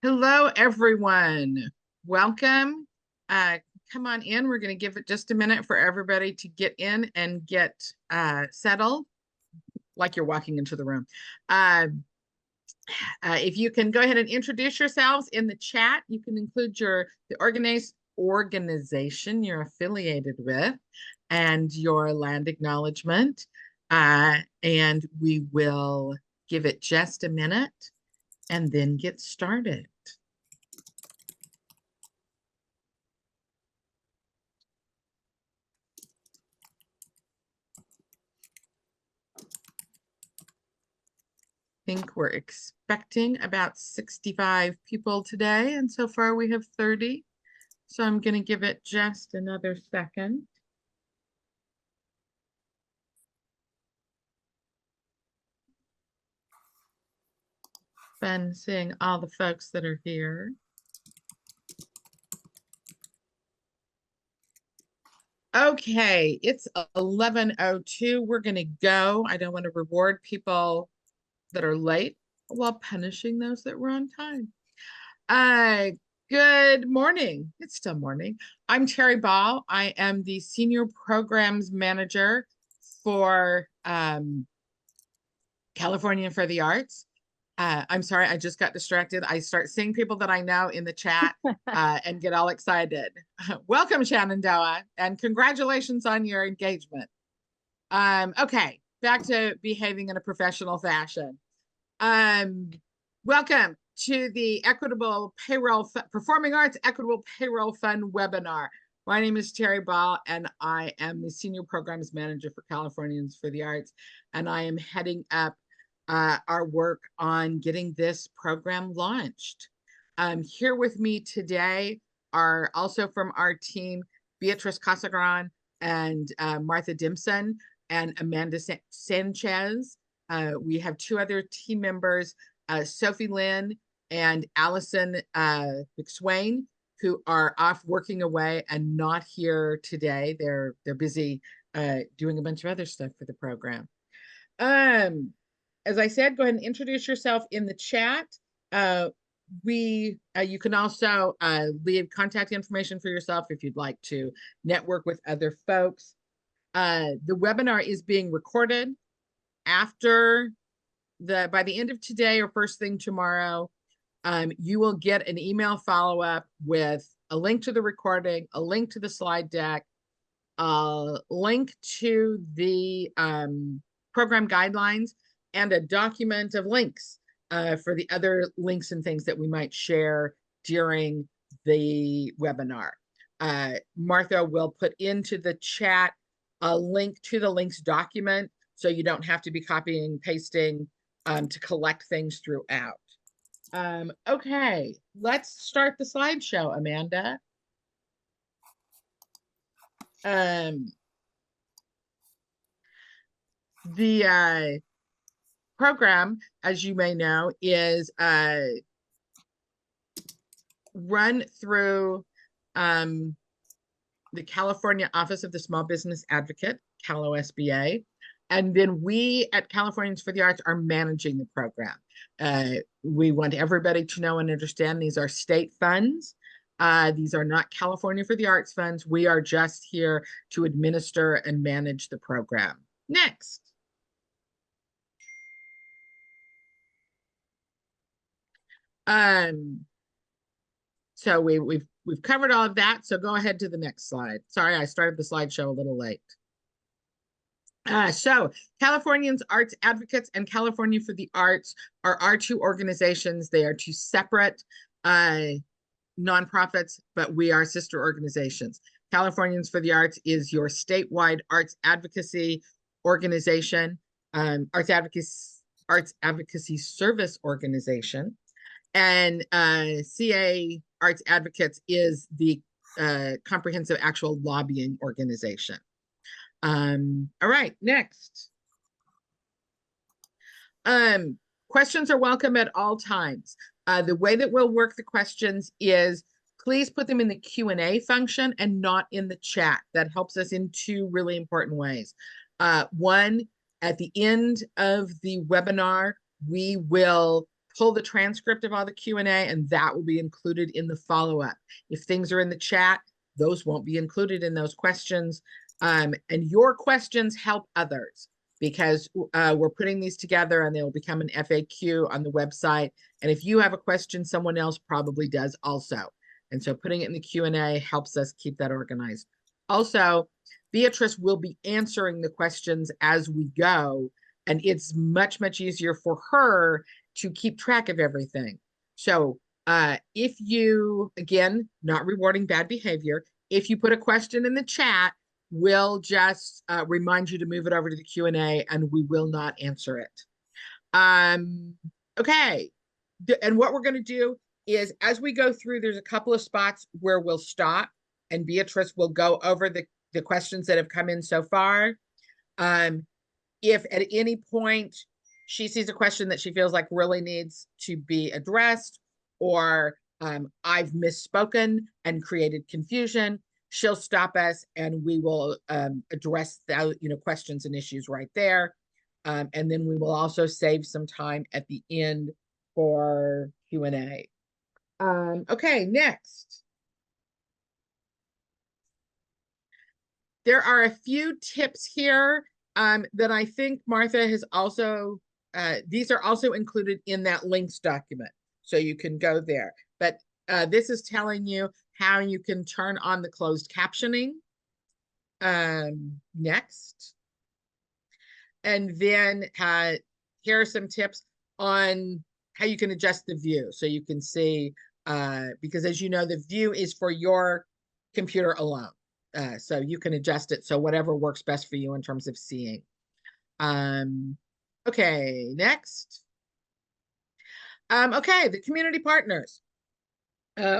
Hello, everyone. Welcome. Come on in. We're going to give it just a minute for everybody to get in and get settled, like you're walking into the room. If you can go ahead and introduce yourselves in the chat, you can include the organization you're affiliated with and your land acknowledgement. And we will give it just a minute and then get started. Think we're expecting about 65 people today, and so far we have 30. So I'm going to give it just another second. Fun seeing all the folks that are here. Okay, it's 11:02. We're going to go. I don't want to reward people that are late while punishing those that were on time. Good morning. It's still morning. I'm Terry Ball. I am the Senior Programs Manager for California for the Arts. I'm sorry, I just got distracted. I start seeing people that I know in the chat and get all excited. Welcome, Shenandoah, and congratulations on your engagement. Okay, back to behaving in a professional fashion. Welcome to the Equitable Payroll Performing Arts Equitable Payroll Fund webinar. My name is Terry Ball, and I am the Senior Programs Manager for Californians for the Arts, and I am heading up our work on getting this program launched. Here with me today are also from our team, Beatrice Casagran and Martha Dimson and Amanda Sanchez. We have two other team members, Sophie Lynn and Allison McSwain, who are off working away and not here today. They're busy doing a bunch of other stuff for the program. As I said, go ahead and introduce yourself in the chat. You can also leave contact information for yourself if you'd like to network with other folks. The webinar is being recorded. By the end of today or first thing tomorrow, you will get an email follow-up with a link to the recording, a link to the slide deck, a link to the program guidelines, and a document of links for the other links and things that we might share during the webinar. Martha will put into the chat a link to the links document, so you don't have to be copying and pasting to collect things throughout. Okay, let's start the slideshow, Amanda. The program, as you may know, is run through the California Office of the Small Business Advocate, Cal OSBA. And then we at Californians for the Arts are managing the program. We want everybody to know and understand these are state funds. These are not California for the Arts funds. We are just here to administer and manage the program. Next. So we've covered all of that. So go ahead to the next slide. Sorry, I started the slideshow a little late. So Californians Arts Advocates and California for the Arts are our two organizations. They are two separate nonprofits, but we are sister organizations. Californians for the Arts is your statewide arts advocacy organization, arts advocacy service organization. And CA Arts Advocates is the comprehensive actual lobbying organization. All right, next. Questions are welcome at all times. The way that we'll work the questions is please put them in the Q&A function and not in the chat. That helps us in two really important ways. One, at the end of the webinar, we will pull the transcript of all the Q&A, and that will be included in the follow-up. If things are in the chat, those won't be included in those questions. And your questions help others, because we're putting these together and they'll become an FAQ on the website. And if you have a question, someone else probably does also. And so putting it in the Q&A helps us keep that organized. Also, Beatrice will be answering the questions as we go, and it's much, much easier for her to keep track of everything. So if you, again, not rewarding bad behavior, if you put a question in the chat, we'll just remind you to move it over to the Q&A, and we will not answer it. Okay. And what we're going to do is, as we go through, there's a couple of spots where we'll stop, and Beatrice will go over the questions that have come in so far. If at any point she sees a question that she feels like really needs to be addressed, or I've misspoken and created confusion, she'll stop us and we will address the questions and issues right there. And then we will also save some time at the end for Q&A. Okay, next. There are a few tips here that I think Martha has also, these are also included in that links document, so you can go there. But this is telling you how you can turn on the closed captioning. Next. And then here are some tips on how you can adjust the view, so you can see, because as you know, the view is for your computer alone. So you can adjust it so whatever works best for you in terms of seeing. Okay, next. Okay, the community partners.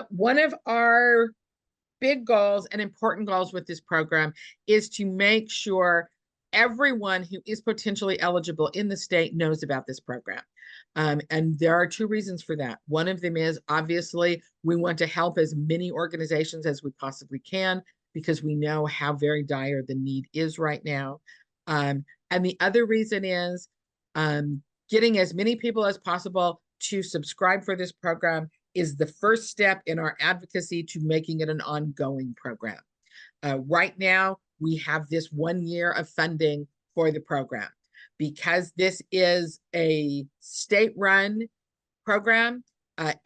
One of our big goals and important goals with this program is to make sure everyone who is potentially eligible in the state knows about this program. And there are two reasons for that. One of them is, obviously, we want to help as many organizations as we possibly can, because we know how very dire the need is right now. And the other reason is getting as many people as possible to subscribe for this program is the first step in our advocacy to making it an ongoing program. Right now, we have this 1 year of funding for the program. Because this is a state-run program,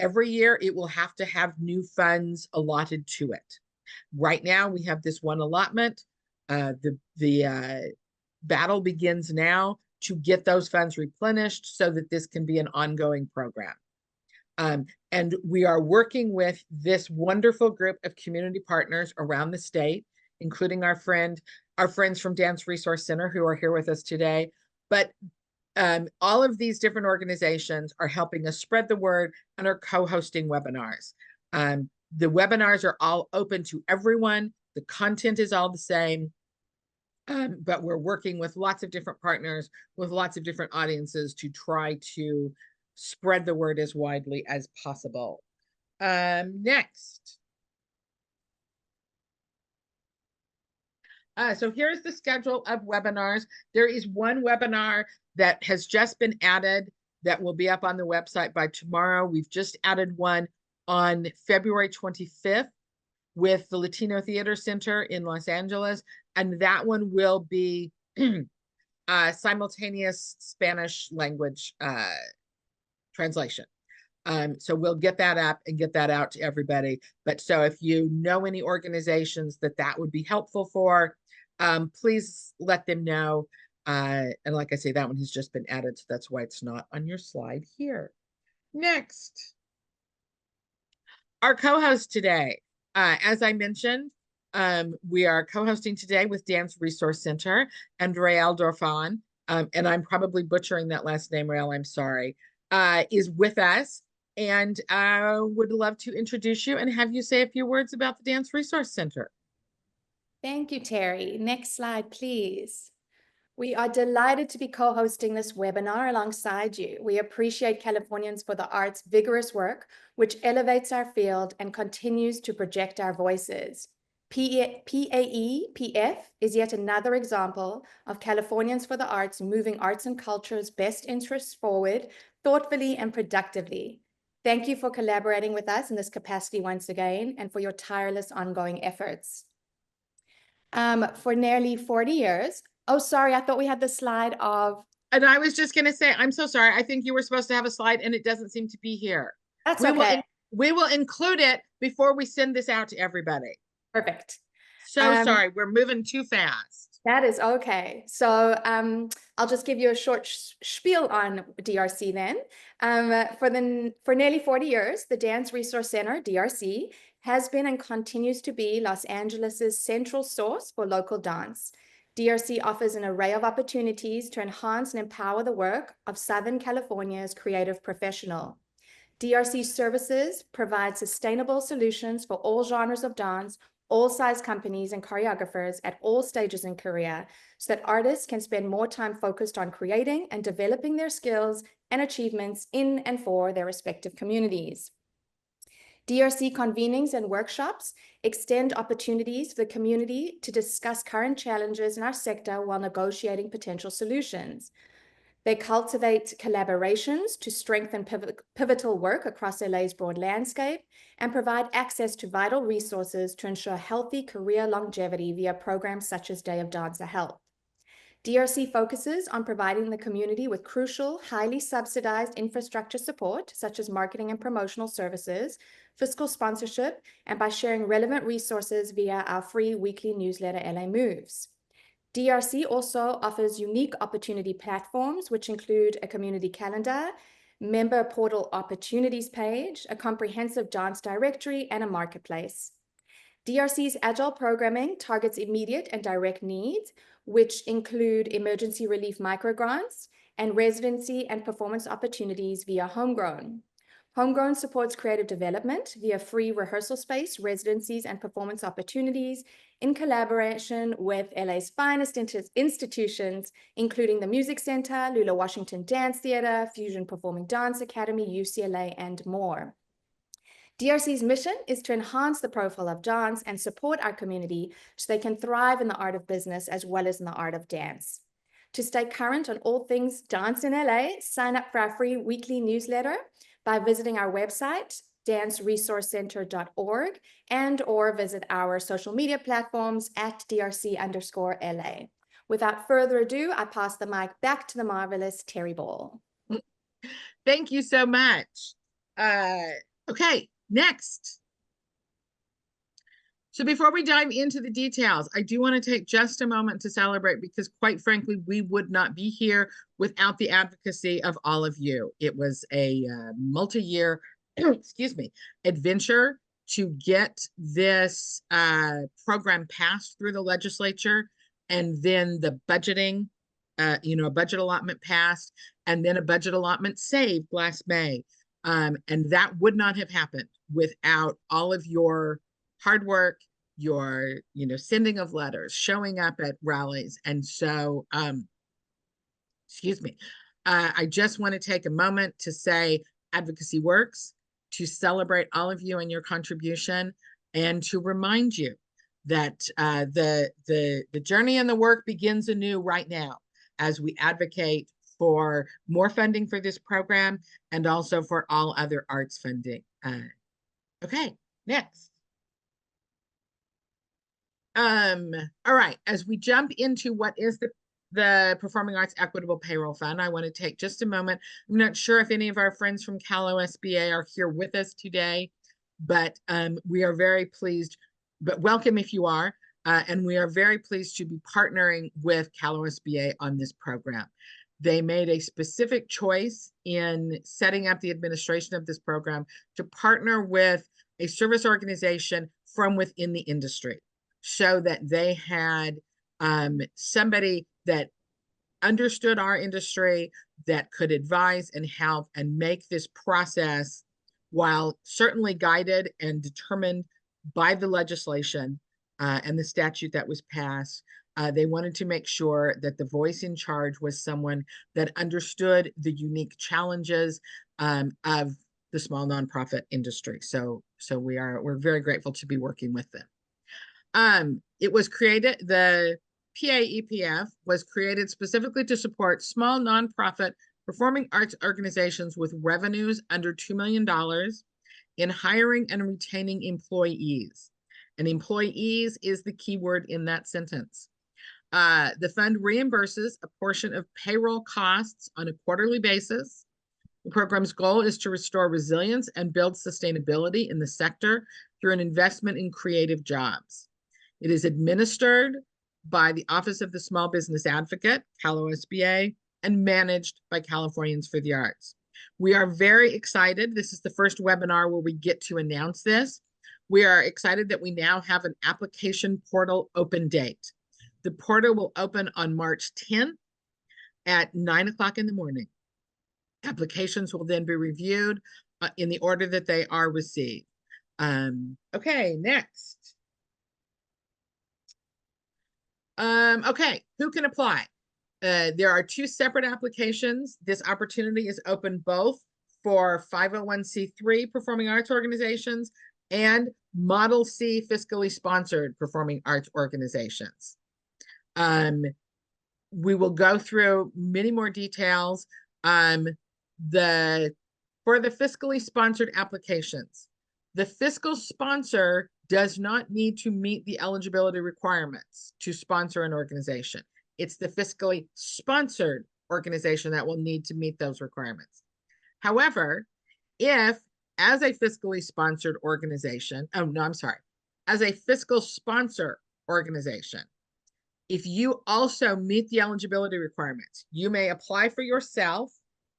every year it will have to have new funds allotted to it. Right now, we have this one allotment. The battle begins now to get those funds replenished so that this can be an ongoing program. And we are working with this wonderful group of community partners around the state, including our friends from Dance Resource Center who are here with us today. But all of these different organizations are helping us spread the word and are co-hosting webinars. The webinars are all open to everyone. The content is all the same, but we're working with lots of different partners, with lots of different audiences to try to spread the word as widely as possible. Next. So here's the schedule of webinars. There is one webinar that has just been added that will be up on the website by tomorrow. We've just added one on February 25th with the Latino Theater Center in Los Angeles. And that one will be simultaneous Spanish language translation. So we'll get that up and get that out to everybody. But so if you know any organizations that would be helpful for, please let them know. And like I say, that one has just been added, so that's why it's not on your slide here. Next. Our co-host today, as I mentioned, we are co-hosting today with Dance Resource Center and Rael Dorfan, and I'm probably butchering that last name, Rael, I'm sorry, is with us, and would love to introduce you and have you say a few words about the Dance Resource Center. Thank you, Terry. Next slide, please. We are delighted to be co-hosting this webinar alongside you. We appreciate Californians for the Arts' vigorous work, which elevates our field and continues to project our voices. PAEPF is yet another example of Californians for the Arts moving arts and culture's best interests forward thoughtfully and productively. Thank you for collaborating with us in this capacity once again, and for your tireless ongoing efforts. For nearly 40 years, oh, sorry, I thought we had the slide of. And I was just going to say, I'm so sorry. I think you were supposed to have a slide and it doesn't seem to be here. That's We okay. we will include it before we send this out to everybody. Perfect. So sorry, we're moving too fast. That is okay. So I'll just give you a short spiel on DRC then. For nearly 40 years, the Dance Resource Center, DRC, has been and continues to be Los Angeles's central source for local dance. DRC offers an array of opportunities to enhance and empower the work of Southern California's creative professional. DRC services provide sustainable solutions for all genres of dance, all size companies and choreographers at all stages in career, so that artists can spend more time focused on creating and developing their skills and achievements in and for their respective communities. DRC convenings and workshops extend opportunities for the community to discuss current challenges in our sector while negotiating potential solutions. They cultivate collaborations to strengthen pivotal work across LA's broad landscape and provide access to vital resources to ensure healthy career longevity via programs such as Day of Dancer Health. DRC focuses on providing the community with crucial, highly subsidized infrastructure support, such as marketing and promotional services, fiscal sponsorship, and by sharing relevant resources via our free weekly newsletter, LA Moves. DRC also offers unique opportunity platforms, which include a community calendar, member portal opportunities page, a comprehensive dance directory, and a marketplace. DRC's agile programming targets immediate and direct needs, which include emergency relief microgrants and residency and performance opportunities via Homegrown. Homegrown supports creative development via free rehearsal space, residencies, and performance opportunities in collaboration with LA's finest institutions, including the Music Center, Lula Washington Dance Theater, Fusion Performing Dance Academy, UCLA, and more. DRC's mission is to enhance the profile of dance and support our community so they can thrive in the art of business as well as in the art of dance. To stay current on all things dance in LA, sign up for our free weekly newsletter by visiting our website, danceresourcecenter.org, and or visit our social media platforms at DRC_LA. Without further ado, I pass the mic back to the marvelous Terry Ball. Thank you so much. Okay, next. So before we dive into the details, I do want to take just a moment to celebrate because quite frankly, we would not be here without the advocacy of all of you. It was a multi-year, excuse me, adventure to get this program passed through the legislature, and then the budgeting, a budget allotment passed, and then a budget allotment saved last May. And that would not have happened without all of your hard work, your, sending of letters, showing up at rallies. And so, excuse me, I just want to take a moment to say advocacy works, to celebrate all of you and your contribution, and to remind you that the journey and the work begins anew right now as we advocate for more funding for this program and also for all other arts funding. Okay, next. All right, as we jump into what is the Performing Arts Equitable Payroll Fund, I want to take just a moment. I'm not sure if any of our friends from Cal OSBA are here with us today, but we are very pleased, but welcome if you are, and we are very pleased to be partnering with Cal OSBA on this program. They made a specific choice in setting up the administration of this program to partner with a service organization from within the industry, so that they had somebody that understood our industry, that could advise and help and make this process, while certainly guided and determined by the legislation and the statute that was passed. They wanted to make sure that the voice in charge was someone that understood the unique challenges of the small nonprofit industry. So we're very grateful to be working with them. It was created, the PAEPF was created specifically to support small nonprofit performing arts organizations with revenues under $2 million in hiring and retaining employees. And employees is the key word in that sentence. The fund reimburses a portion of payroll costs on a quarterly basis. The program's goal is to restore resilience and build sustainability in the sector through an investment in creative jobs. It is administered by the Office of the Small Business Advocate, Cal OSBA, and managed by Californians for the Arts. We are very excited. This is the first webinar where we get to announce this. We are excited that we now have an application portal open date. The portal will open on March 10th at 9 o'clock in the morning. Applications will then be reviewed in the order that they are received. Okay, next. Okay, who can apply? There are 2 separate applications. This opportunity is open both for 501c3 performing arts organizations and Model C fiscally sponsored performing arts organizations. We will go through many more details. For the fiscally sponsored applications, the fiscal sponsor does not need to meet the eligibility requirements to sponsor an organization. It's the fiscally sponsored organization that will need to meet those requirements. However, if as a fiscally sponsored organization, as a fiscal sponsor organization, if you also meet the eligibility requirements, you may apply for yourself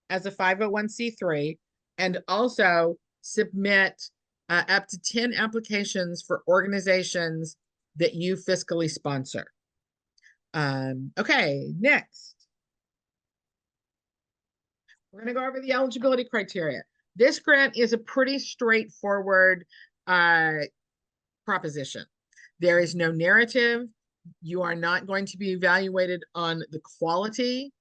as a 501c3 and also submit up to 10 applications for organizations that you fiscally sponsor. Okay, next. We're going to go over the eligibility criteria. This grant is a pretty straightforward proposition. There is no narrative. You are not going to be evaluated on the quality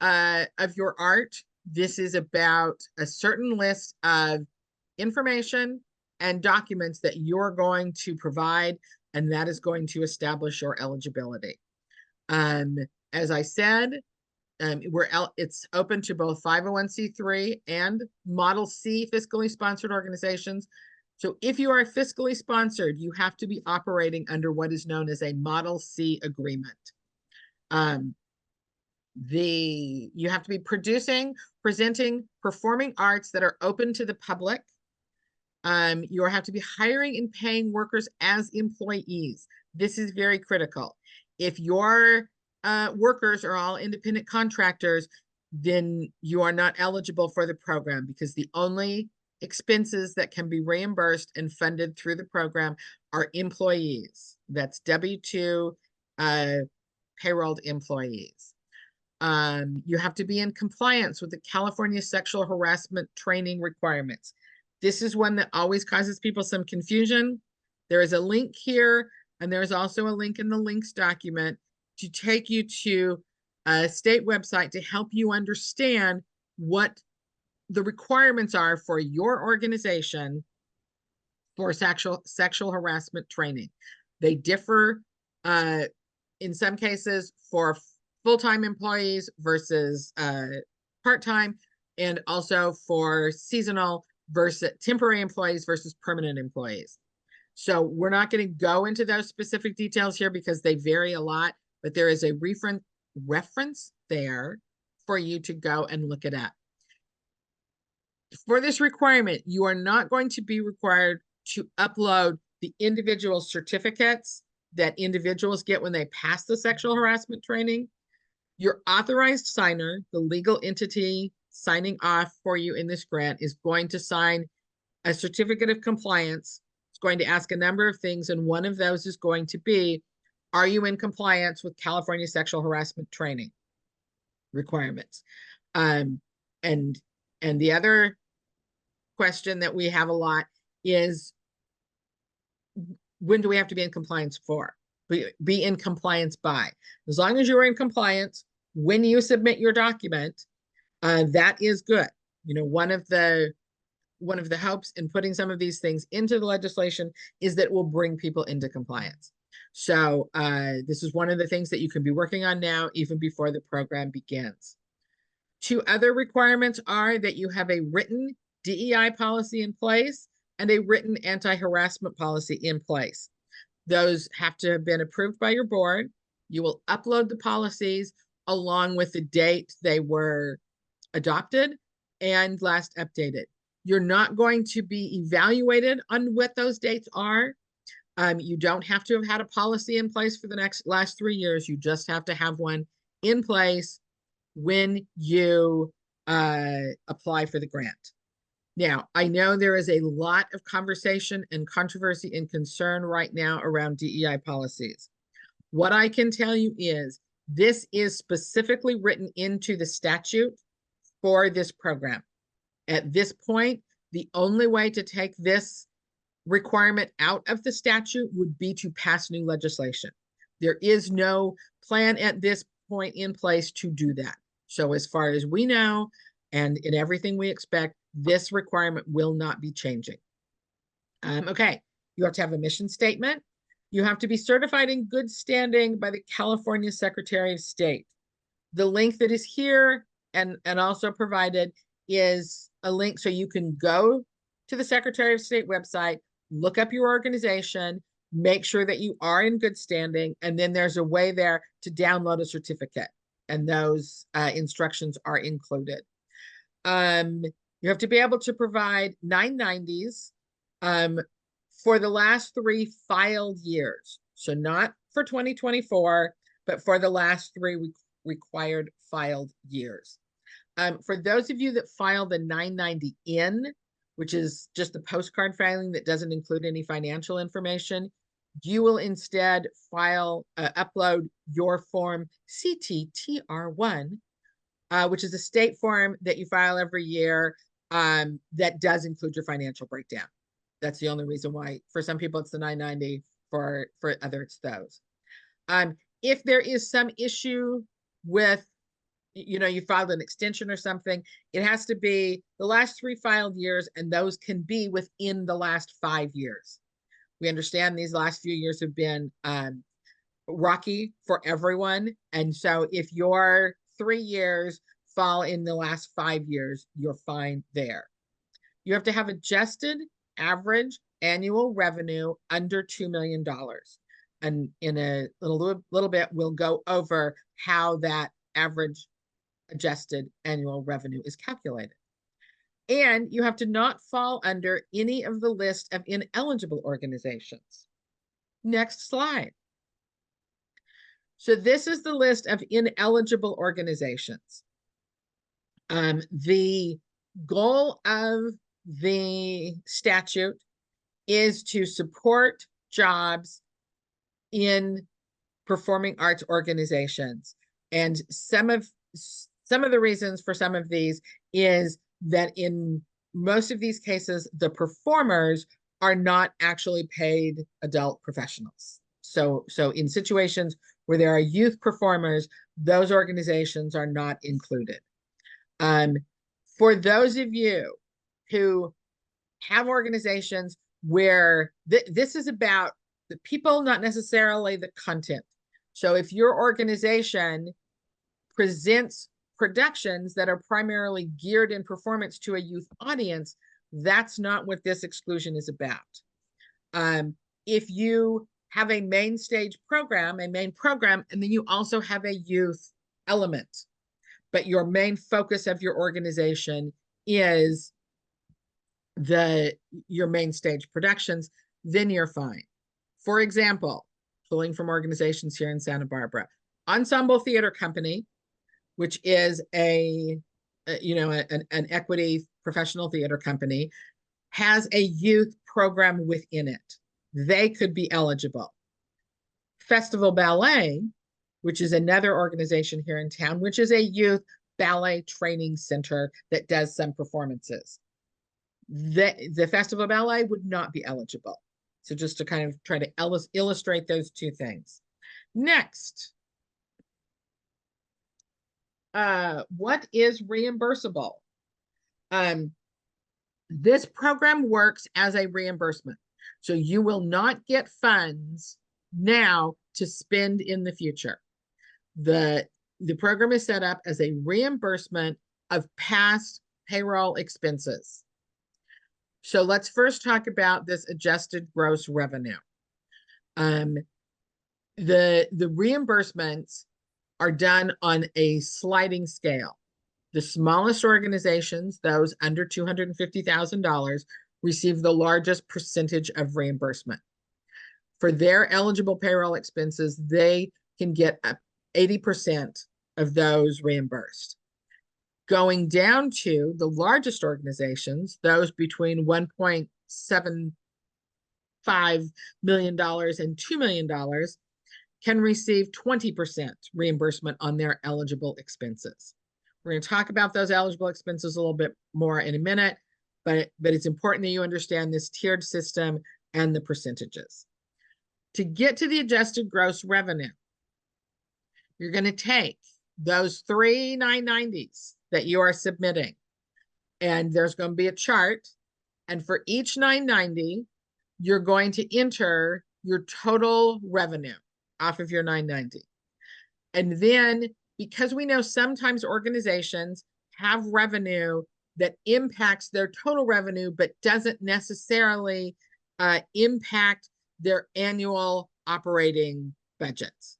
of your art. This is about a certain list of information and documents that you're going to provide, and that is going to establish your eligibility. As I said, it's open to both 501c3 and Model C fiscally sponsored organizations. So if you are fiscally sponsored, you have to be operating under what is known as a Model C agreement. You have to be presenting performing arts that are open to the public. You have to be hiring and paying workers as employees. This is very critical. If your workers are all independent contractors, then you are not eligible for the program because the only expenses that can be reimbursed and funded through the program are employees. That's W-2 payrolled employees. You have to be in compliance with the California sexual harassment training requirements. This is one that always causes people some confusion. There is a link here, and there's also a link in the links document to take you to a state website to help you understand what the requirements are for your organization for sexual harassment training. They differ in some cases for full-time employees versus part-time, and also for seasonal versus temporary employees versus permanent employees. So we're not going to go into those specific details here because they vary a lot, but there is a reference there for you to go and look it up. For this requirement, you are not going to be required to upload the individual certificates that individuals get when they pass the sexual harassment training. Your authorized signer, the legal entity signing off for you in this grant, is going to sign a certificate of compliance. It's going to ask a number of things, and one of those is going to be, are you in compliance with California sexual harassment training requirements? And the other question that we have a lot is, when do we have to be in compliance for? Be in compliance by. As long as you're in compliance when you submit your document, that is good. You know, one of the hopes in putting some of these things into the legislation is that it will bring people into compliance. So this is one of the things that you can be working on now, even before the program begins. Two other requirements are that you have a written DEI policy in place and a written anti-harassment policy in place. Those have to have been approved by your board. You will upload the policies along with the date they were adopted and last updated. You're not going to be evaluated on what those dates are. You don't have to have had a policy in place for the last 3 years. You just have to have one in place when you apply for the grant. Now, I know there is a lot of conversation and controversy and concern right now around DEI policies. What I can tell you is this is specifically written into the statute for this program. At this point, the only way to take this requirement out of the statute would be to pass new legislation. There is no plan at this point in place to do that. So as far as we know, and in everything we expect, this requirement will not be changing. Okay, you have to have a mission statement. You have to be certified in good standing by the California Secretary of State. The link that is here and also provided is a link so you can go to the Secretary of State website, look up your organization, make sure that you are in good standing, and then there's a way there to download a certificate, and those instructions are included. You have to be able to provide 990s for the last 3 filed years. So not for 2024, but for the last 3 required filed years. For those of you that file the 990 in, which is just the postcard filing that doesn't include any financial information, you will instead upload your form CTTR1, which is a state form that you file every year that does include your financial breakdown. That's the only reason why. For some people, it's the 990. For others, it's those. If there is some issue with, you filed an extension or something, it has to be the last 3 filed years, and those can be within the last 5 years. We understand these last few years have been rocky for everyone. And so if your 3 years fall in the last 5 years, you're fine there. You have to have adjusted average annual revenue under $2 million. And in a little bit, we'll go over how that average adjusted annual revenue is calculated. And you have to not fall under any of the list of ineligible organizations. Next slide. So this is the list of ineligible organizations. The goal of the statute is to support jobs in performing arts organizations. And some of the reasons for some of these is that in most of these cases, the performers are not actually paid adult professionals. So in situations where there are youth performers, those organizations are not included. For those of you who have organizations where this is about the people, not necessarily the content. So if your organization presents productions that are primarily geared in performance to a youth audience, that's not what this exclusion is about. If you have a main stage program, and then you also have a youth element, but your main focus of your organization is your main stage productions, then you're fine. For example, pulling from organizations here in Santa Barbara, Ensemble Theater Company, which is an equity professional theater company, has a youth program within it. They could be eligible. Festival Ballet, which is another organization here in town, which is a youth ballet training center that does some performances. The Festival Ballet would not be eligible. So just to kind of try to illustrate those two things. Next, what is reimbursable? This program works as a reimbursement. So you will not get funds now to spend in the future. The program is set up as a reimbursement of past payroll expenses. So let's first talk about this adjusted gross revenue. The reimbursements are done on a sliding scale. The smallest organizations, those under $250,000, receive the largest percentage of reimbursement. For their eligible payroll expenses, they can get up 80% of those reimbursed. Going down to the largest organizations, those between $1.75 million and $2 million, can receive 20% reimbursement on their eligible expenses. We're going to talk about those eligible expenses a little bit more in a minute, but it's important that you understand this tiered system and the percentages. To get to the adjusted gross revenue, you're going to take those three 990s that you are submitting, and there's going to be a chart. And for each 990, you're going to enter your total revenue off of your 990. And then, because we know sometimes organizations have revenue that impacts their total revenue, but doesn't necessarily impact their annual operating budgets.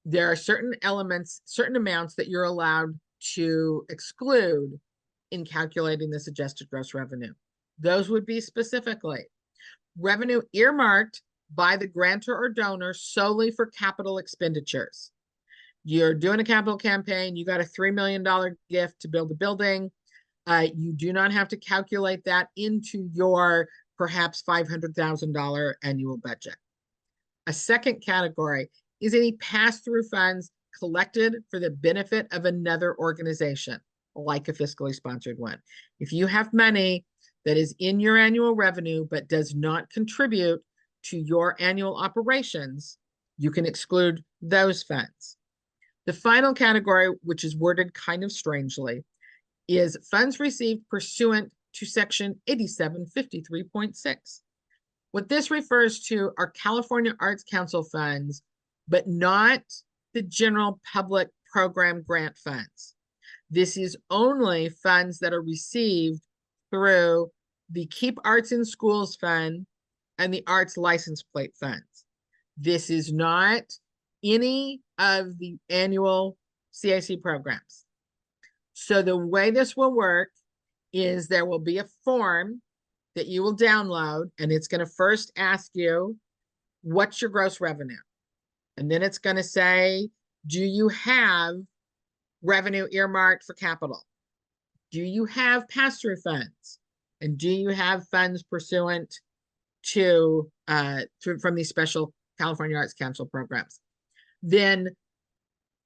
There are certain elements, certain amounts that you're allowed to exclude in calculating this adjusted gross revenue. Those would be specifically revenue earmarked by the grantor or donor solely for capital expenditures. You're doing a capital campaign, you got a $3 million gift to build a building. You do not have to calculate that into your perhaps $500,000 annual budget. A second category is any pass-through funds collected for the benefit of another organization, like a fiscally sponsored one. If you have money that is in your annual revenue but does not contribute to your annual operations, you can exclude those funds. The final category, which is worded kind of strangely, is funds received pursuant to Section 8753.6. What this refers to are California Arts Council funds, but not the general public program grant funds. This is only funds that are received through the Keep Arts in Schools Fund and the Arts License Plate Funds. This is not any of the annual CAC programs. So the way this will work is there will be a form that you will download, and it's going to first ask you, what's your gross revenue? And then it's going to say, do you have revenue earmarked for capital? Do you have pass-through funds? And do you have funds pursuant to from these special California Arts Council programs? Then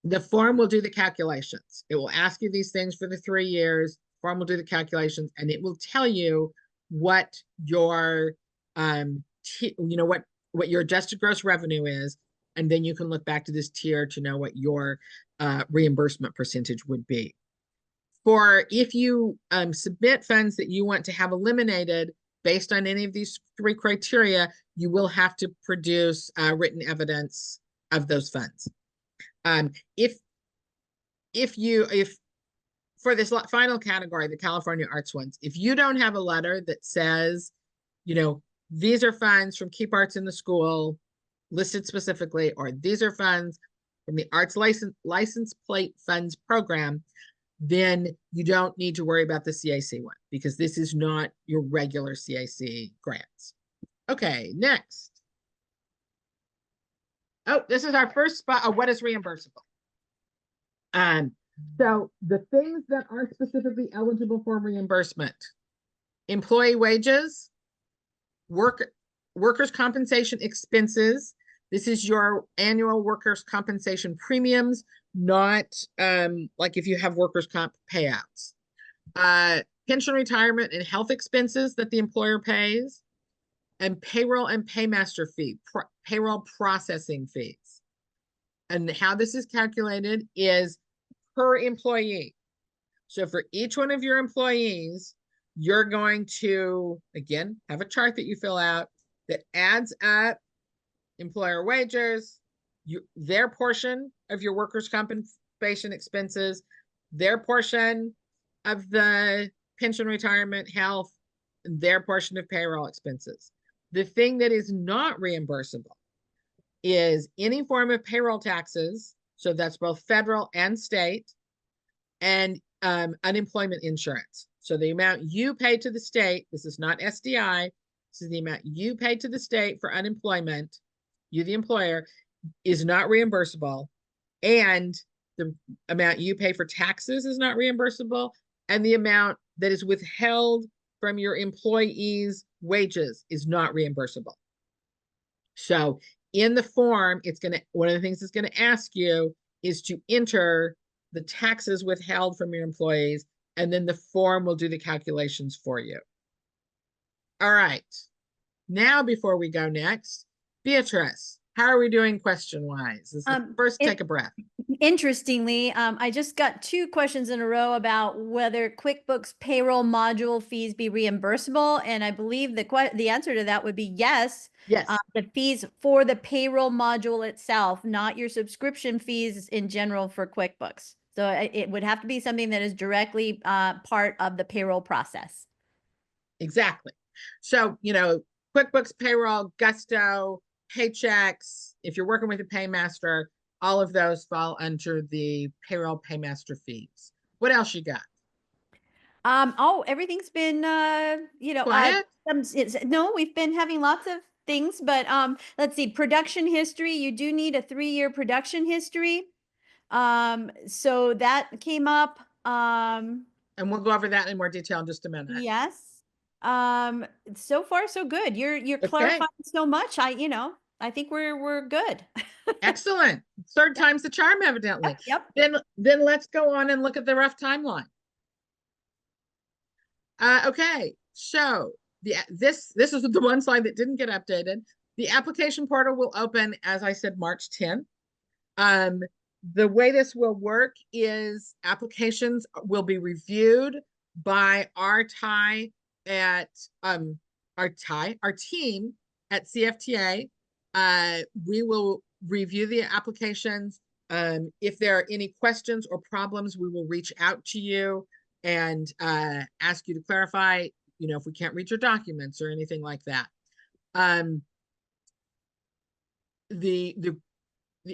the form will do the calculations. It will ask you these things for the 3 years. The form will do the calculations, and it will tell you what your what your adjusted gross revenue is, and then you can look back to this tier to know what your reimbursement percentage would be. For if you submit funds that you want to have eliminated based on any of these 3 criteria, you will have to produce written evidence of those funds. If for this final category, the California Arts ones, if you don't have a letter that says, these are funds from Keep Arts in the School listed specifically, or these are funds from the Arts License Plate Funds program, then you don't need to worry about the CAC one, because this is not your regular CAC grants. Okay, next. Oh, this is our first spot of what is reimbursable. So the things that are specifically eligible for reimbursement: employee wages, workers' compensation expenses. This is your annual workers' compensation premiums, not like if you have workers' comp payouts. Pension, retirement, and health expenses that the employer pays, and payroll and paymaster fee, payroll processing fees. And how this is calculated is per employee. So for each one of your employees, you're going to, again, have a chart that you fill out that adds up employer wages, their portion of your workers' compensation expenses, their portion of the pension, retirement, health, their portion of payroll expenses. The thing that is not reimbursable is any form of payroll taxes. So that's both federal and state, and unemployment insurance. So the amount you pay to the state, this is not SDI, this is the amount you pay to the state for unemployment, you the employer, is not reimbursable. And the amount you pay for taxes is not reimbursable. And the amount that is withheld from your employees' wages is not reimbursable. So in the form, one of the things it's going to ask you is to enter the taxes withheld from your employees, and then the form will do the calculations for you. All right. Now, before we go next, Beatrice, how are we doing question-wise? First, take a breath. Interestingly, I just got 2 questions in a row about whether QuickBooks payroll module fees be reimbursable, and I believe the answer to that would be yes. Yes. The fees for the payroll module itself, not your subscription fees in general for QuickBooks. So it would have to be something that is directly part of the payroll process. Exactly. So, QuickBooks payroll, Gusto, paychecks, if you're working with a paymaster, all of those fall under the payroll paymaster fees. What else you got? Everything's been Quiet? No, we've been having lots of things, but let's see, production history, you do need a 3-year production history. So that came up. And we'll go over that in more detail in just a minute. Yes. So far so good. You're clarifying so much. I think we're good. Excellent. Third time's the charm, evidently. Yep. Then let's go on and look at the rough timeline. Okay, so this is the one slide that didn't get updated. The application portal will open, as I said, March 10th. The way this will work is applications will be reviewed by our team at CFTA. We will review the applications. If there are any questions or problems, we will reach out to you and ask you to clarify, if we can't read your documents or anything like that. The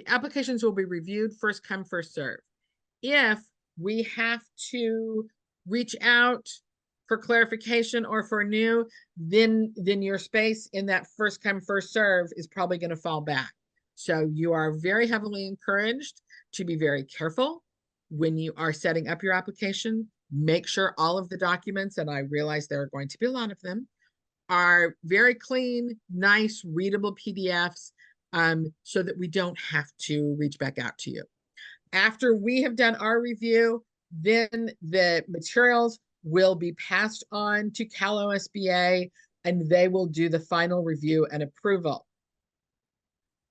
applications will be reviewed, first come, first serve. If we have to reach out for clarification or for new, then your space in that first come, first serve is probably going to fall back. So you are very heavily encouraged to be very careful when you are setting up your application. Make sure all of the documents, and I realize there are going to be a lot of them, are very clean, nice, readable PDFs, so that we don't have to reach back out to you. After we have done our review, then the materials will be passed on to Cal OSBA, and they will do the final review and approval.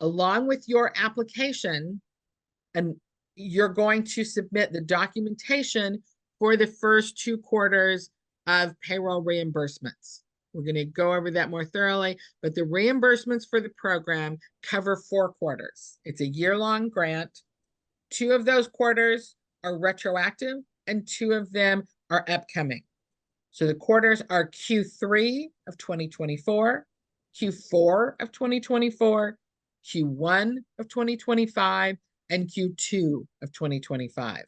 Along with your application, and you're going to submit the documentation for the first 2 quarters of payroll reimbursements. We're going to go over that more thoroughly, but the reimbursements for the program cover 4 quarters. It's a year-long grant. 2 of those quarters are retroactive and 2 of them are upcoming. So the quarters are Q3 of 2024, Q4 of 2024, Q1 of 2025, and Q2 of 2025.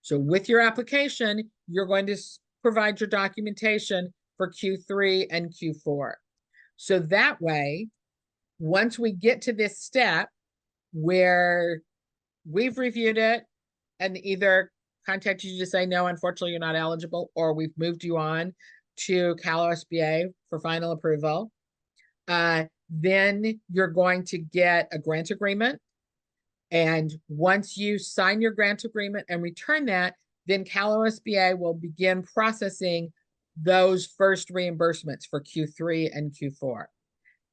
So with your application, you're going to provide your documentation for Q3 and Q4. So that way, once we get to this step where we've reviewed it and either contacted you to say, no, unfortunately, you're not eligible, or we've moved you on to Cal OSBA for final approval, then you're going to get a grant agreement. And once you sign your grant agreement and return that, then Cal OSBA will begin processing those first reimbursements for Q3 and Q4.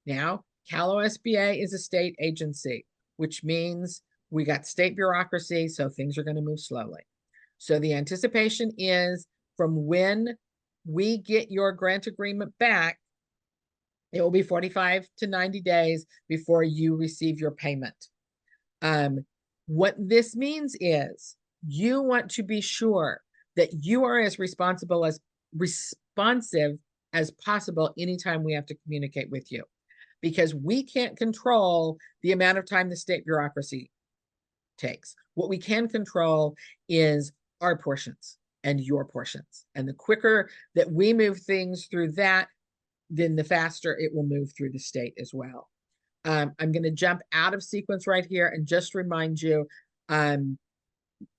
Now, Cal OSBA is a state agency, which means we got state bureaucracy, so things are going to move slowly. So the anticipation is from when we get your grant agreement back It will be 45 to 90 days before you receive your payment. What this means is you want to be sure that you are as responsive as possible anytime we have to communicate with you, because we can't control the amount of time the state bureaucracy takes. What we can control is our portions and your portions. And the quicker that we move things through that, then the faster it will move through the state as well. I'm going to jump out of sequence right here and just remind you,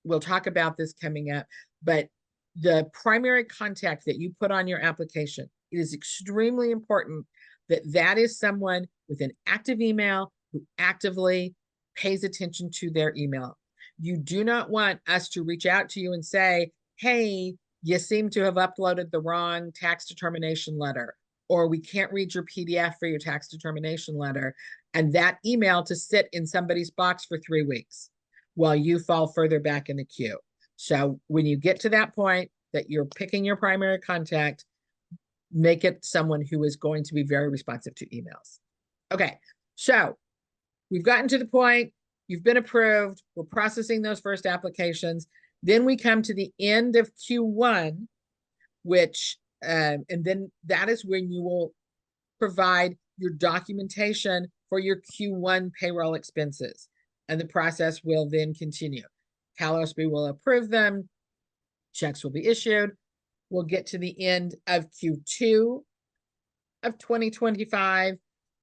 we'll talk about this coming up, but the primary contact that you put on your application, it is extremely important that that is someone with an active email who actively pays attention to their email. You do not want us to reach out to you and say, hey, you seem to have uploaded the wrong tax determination letter, or we can't read your PDF for your tax determination letter, and that email to sit in somebody's box for 3 weeks while you fall further back in the queue. So when you get to that point that you're picking your primary contact, make it someone who is going to be very responsive to emails. Okay, so we've gotten to the point, you've been approved, we're processing those first applications. Then we come to the end of Q1, which, and then that is when you will provide your documentation for your Q1 payroll expenses. And the process will then continue. OSBA will approve them, checks will be issued. We'll get to the end of Q2 of 2025,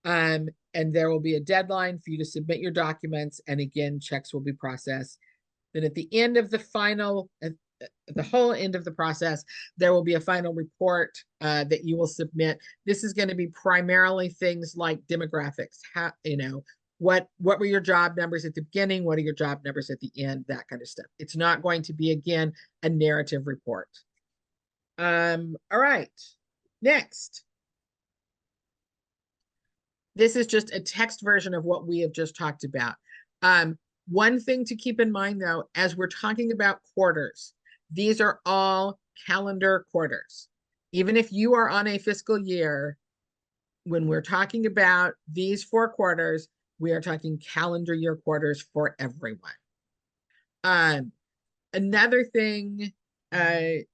and there will be a deadline for you to submit your documents, and again, checks will be processed. Then at the end of the final, at the whole end of the process, there will be a final report that you will submit. This is going to be primarily things like demographics. How, you know, what were your job numbers at the beginning? What are your job numbers at the end? That kind of stuff. It's not going to be, again, a narrative report. All right, next. This is just a text version of what we have just talked about. One thing to keep in mind, though, as we're talking about quarters, these are all calendar quarters. Even if you are on a fiscal year, when we're talking about these 4 quarters, we are talking calendar year quarters for everyone. Another thing to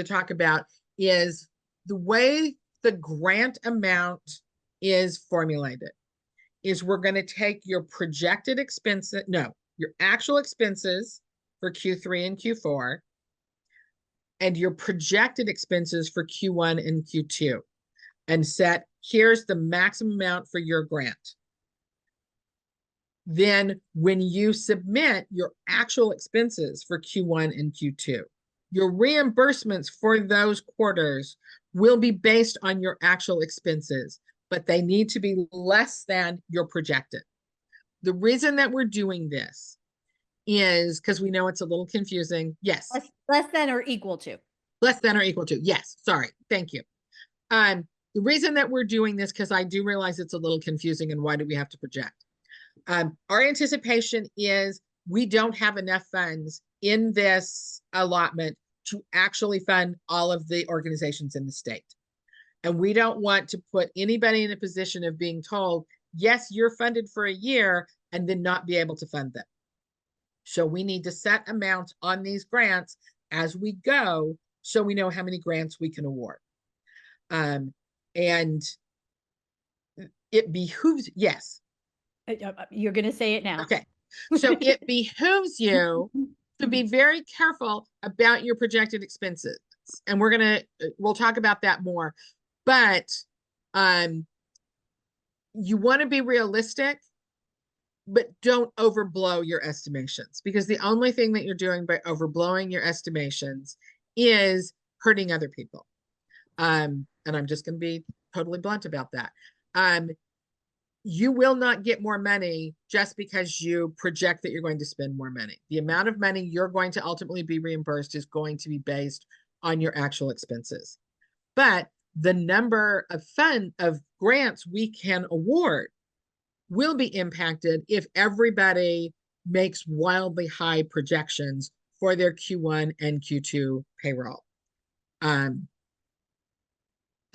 talk about is the way the grant amount is formulated. Is we're going to take your projected expenses, your actual expenses for Q3 and Q4, and your projected expenses for Q1 and Q2, and set, here's the maximum amount for your grant. Then when you submit your actual expenses for Q1 and Q2, your reimbursements for those quarters will be based on your actual expenses, but they need to be less than your projected. The reason that we're doing this is because we know it's a little confusing. Yes. Less than or equal to. Less than or equal to. Yes. Sorry. Thank you. The reason that we're doing this, because I do realize it's a little confusing, and why do we have to project? Our anticipation is we don't have enough funds in this allotment to actually fund all of the organizations in the state. And we don't want to put anybody in a position of being told, yes, you're funded for a year, and then not be able to fund them. So we need to set amounts on these grants as we go, so we know how many grants we can award. And it behooves, yes. You're going to say it now. Okay. So it behooves you to be very careful about your projected expenses. And we'll talk about that more. But you want to be realistic, but don't overblow your estimations, because the only thing that you're doing by overblowing your estimations is hurting other people. And I'm just going to be totally blunt about that. You will not get more money just because you project that you're going to spend more money. The amount of money you're going to ultimately be reimbursed is going to be based on your actual expenses. But the number of grants we can award will be impacted if everybody makes wildly high projections for their Q1 and Q2 payroll.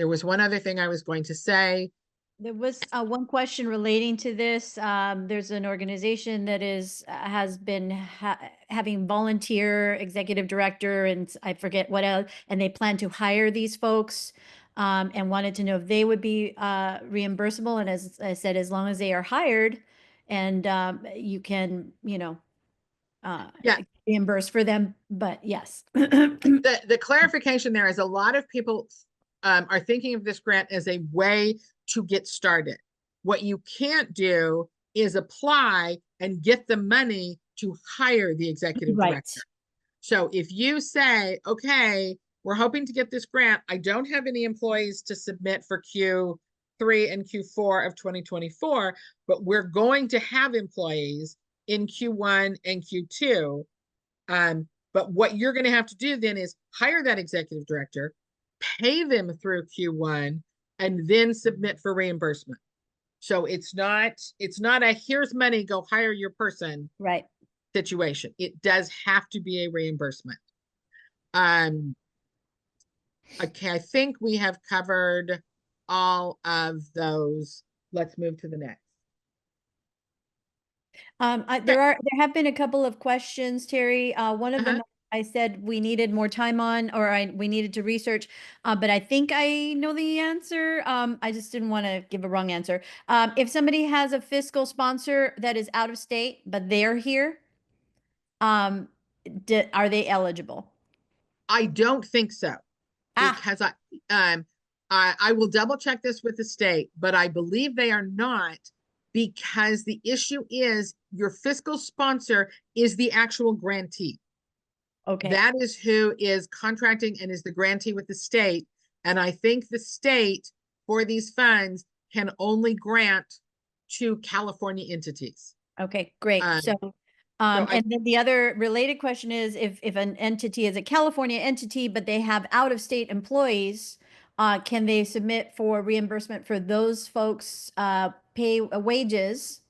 There was one other thing I was going to say. There was one question relating to this. There's an organization that has been having volunteer executive director, and I forget what else, and they plan to hire these folks, and wanted to know if they would be reimbursable. And as I said, as long as they are hired, and you can, Yeah. reimburse for them. But yes. The clarification there is a lot of people are thinking of this grant as a way to get started. What you can't do is apply and get the money to hire the executive Right. director. So if you say, okay, we're hoping to get this grant, I don't have any employees to submit for Q3 and Q4 of 2024, but we're going to have employees in Q1 and Q2. But what you're going to have to do then is hire that executive director, pay them through Q1, and then submit for reimbursement. So it's not a here's money, go hire your person Right. situation. It does have to be a reimbursement. Okay, I think we have covered all of those. Let's move to the next. There have been a couple of questions, Terry. One of them I said we needed more time on, or we needed to research, but I think I know the answer. I just didn't want to give a wrong answer. If somebody has a fiscal sponsor that is out of state, but they're here, are they eligible? I don't think so, because I will double check this with the state, but I believe they are not, because the issue is your fiscal sponsor is the actual grantee. Okay. That is who is contracting and is the grantee with the state. And I think the state for these funds can only grant to California entities. Okay, great. I And then the other related question is if an entity is a California entity, but they have out-of-state employees, can they submit for reimbursement for those folks' pay wages?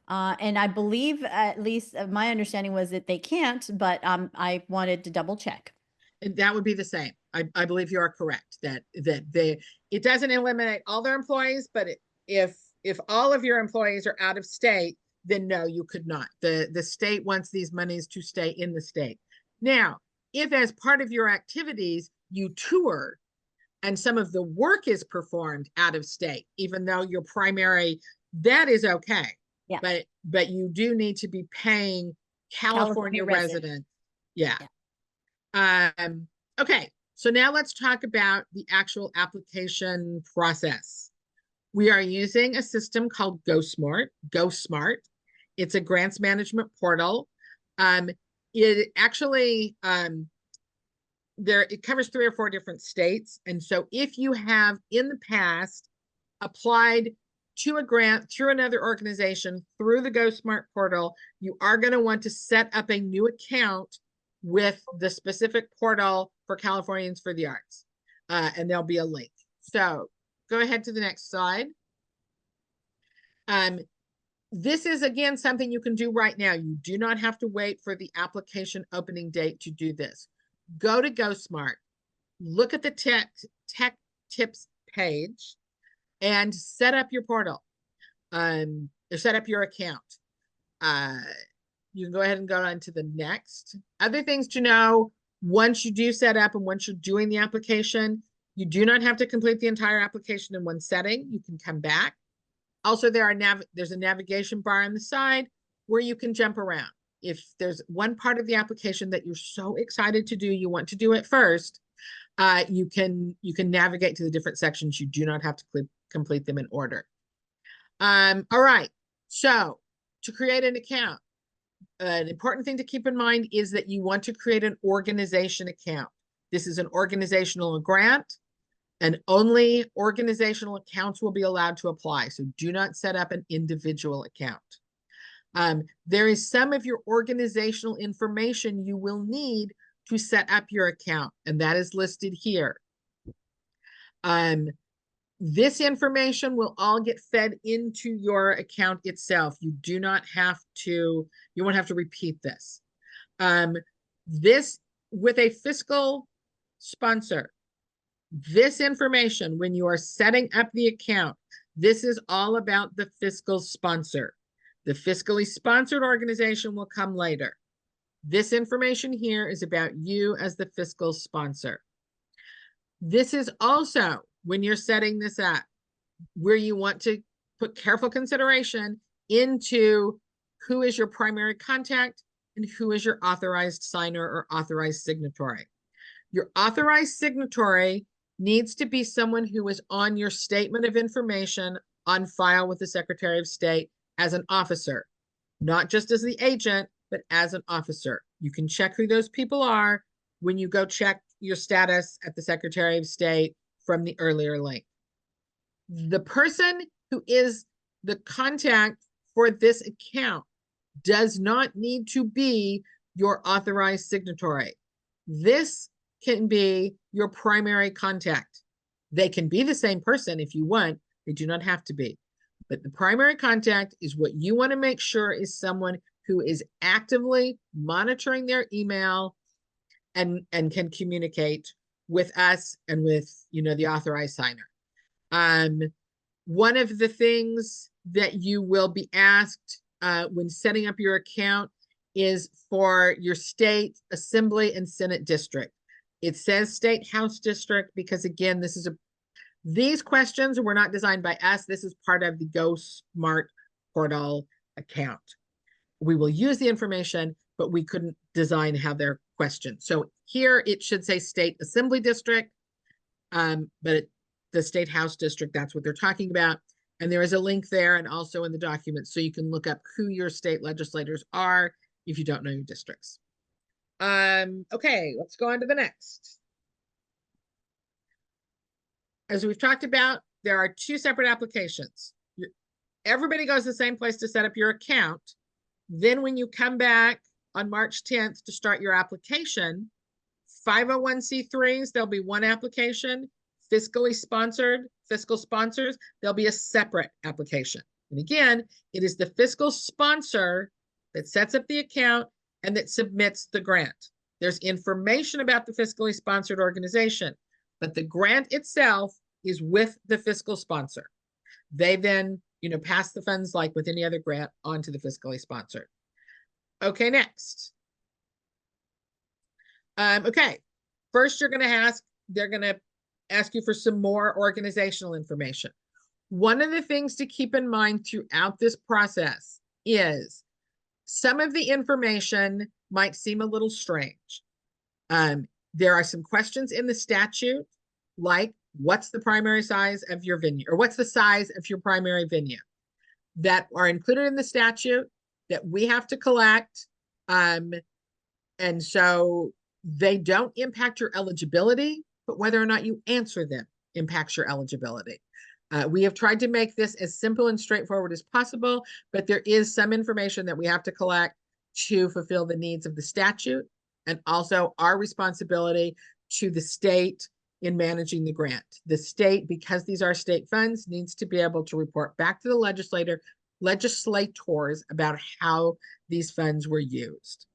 And I believe, at least my understanding was that they can't, but I wanted to double check. And that would be the same. I believe you are correct that it doesn't eliminate all their employees, but if all of your employees are out of state, then no, you could not. The state wants these monies to stay in the state. Now, if as part of your activities you tour and some of the work is performed out of state, even though your primary, that is okay. Yeah. But you do need to be paying California residents. Yeah. Okay, so now let's talk about the actual application process. We are using a system called GoSmart. It's a grants management portal. It actually it covers 3 or 4 different states. And so if you have in the past applied to a grant through another organization through the GoSmart portal, you are going to want to set up a new account with the specific portal for Californians for the Arts. And there'll be a link. So go ahead to the next slide. This is, again, something you can do right now. You do not have to wait for the application opening date to do this. Go to GoSmart, look at the tech tips page, and set up your portal, or set up your account. You can go ahead and go on to the next. Other things to know, once you do set up and once you're doing the application, you do not have to complete the entire application in one setting. You can come back. Also, there's a navigation bar on the side where you can jump around. If there's one part of the application that you're so excited to do, you want to do it first, you can navigate to the different sections. You do not have to complete them in order. All right, so to create an account, an important thing to keep in mind is that you want to create an organization account. This is an organizational grant, and only organizational accounts will be allowed to apply. So do not set up an individual account. There is some of your organizational information you will need to set up your account, and that is listed here. This information will all get fed into your account itself. You do not have to, you won't have to repeat this. This, with a fiscal sponsor, This information, when you are setting up the account, this is all about the fiscal sponsor. The fiscally sponsored organization will come later. This information here is about you as the fiscal sponsor. This is also, when you're setting this up, where you want to put careful consideration into who is your primary contact and who is your authorized signer or authorized signatory. Your authorized signatory needs to be someone who is on your statement of information on file with the Secretary of State as an officer, not just as the agent, but as an officer. You can check who those people are when you go check your status at the Secretary of State from the earlier link. The person who is the contact for this account does not need to be your authorized signatory. This can be your primary contact. They can be the same person if you want. They do not have to be. But the primary contact is what you want to make sure is someone who is actively monitoring their email and can communicate with us and with, you know, the authorized signer. One of the things that you will be asked when setting up your account is for your state assembly and senate district. It says state house district because, again, these questions were not designed by us. This is part of the Go Smart portal account. We will use the information, but we couldn't design how they're questioned. So here it should say state assembly district, but the state house district, that's what they're talking about. And there is a link there and also in the document, so you can look up who your state legislators are if you don't know your districts. Okay, let's go on to the next. As we've talked about, there are two separate applications. Everybody goes to the same place to set up your account. Then when you come back on March 10th to start your application, 501c3s, there'll be one application. Fiscally sponsored, fiscal sponsors, there'll be a separate application. And again, it is the fiscal sponsor that sets up the account and that submits the grant. There's information about the fiscally sponsored organization, but the grant itself is with the fiscal sponsor. They then, you know, pass the funds like with any other grant onto the fiscally sponsored. Okay, next. Okay, first they're gonna ask you for some more organizational information. One of the things to keep in mind throughout this process is some of the information might seem a little strange. There are some questions in the statute, like what's the primary size of your venue, or what's the size of your primary venue, that are included in the statute that we have to collect. And so they don't impact your eligibility, but whether or not you answer them impacts your eligibility. We have tried to make this as simple and straightforward as possible, but there is some information that we have to collect to fulfill the needs of the statute and also our responsibility to the state in managing the grant. The state, because these are state funds, needs to be able to report back to the legislators about how these funds were used.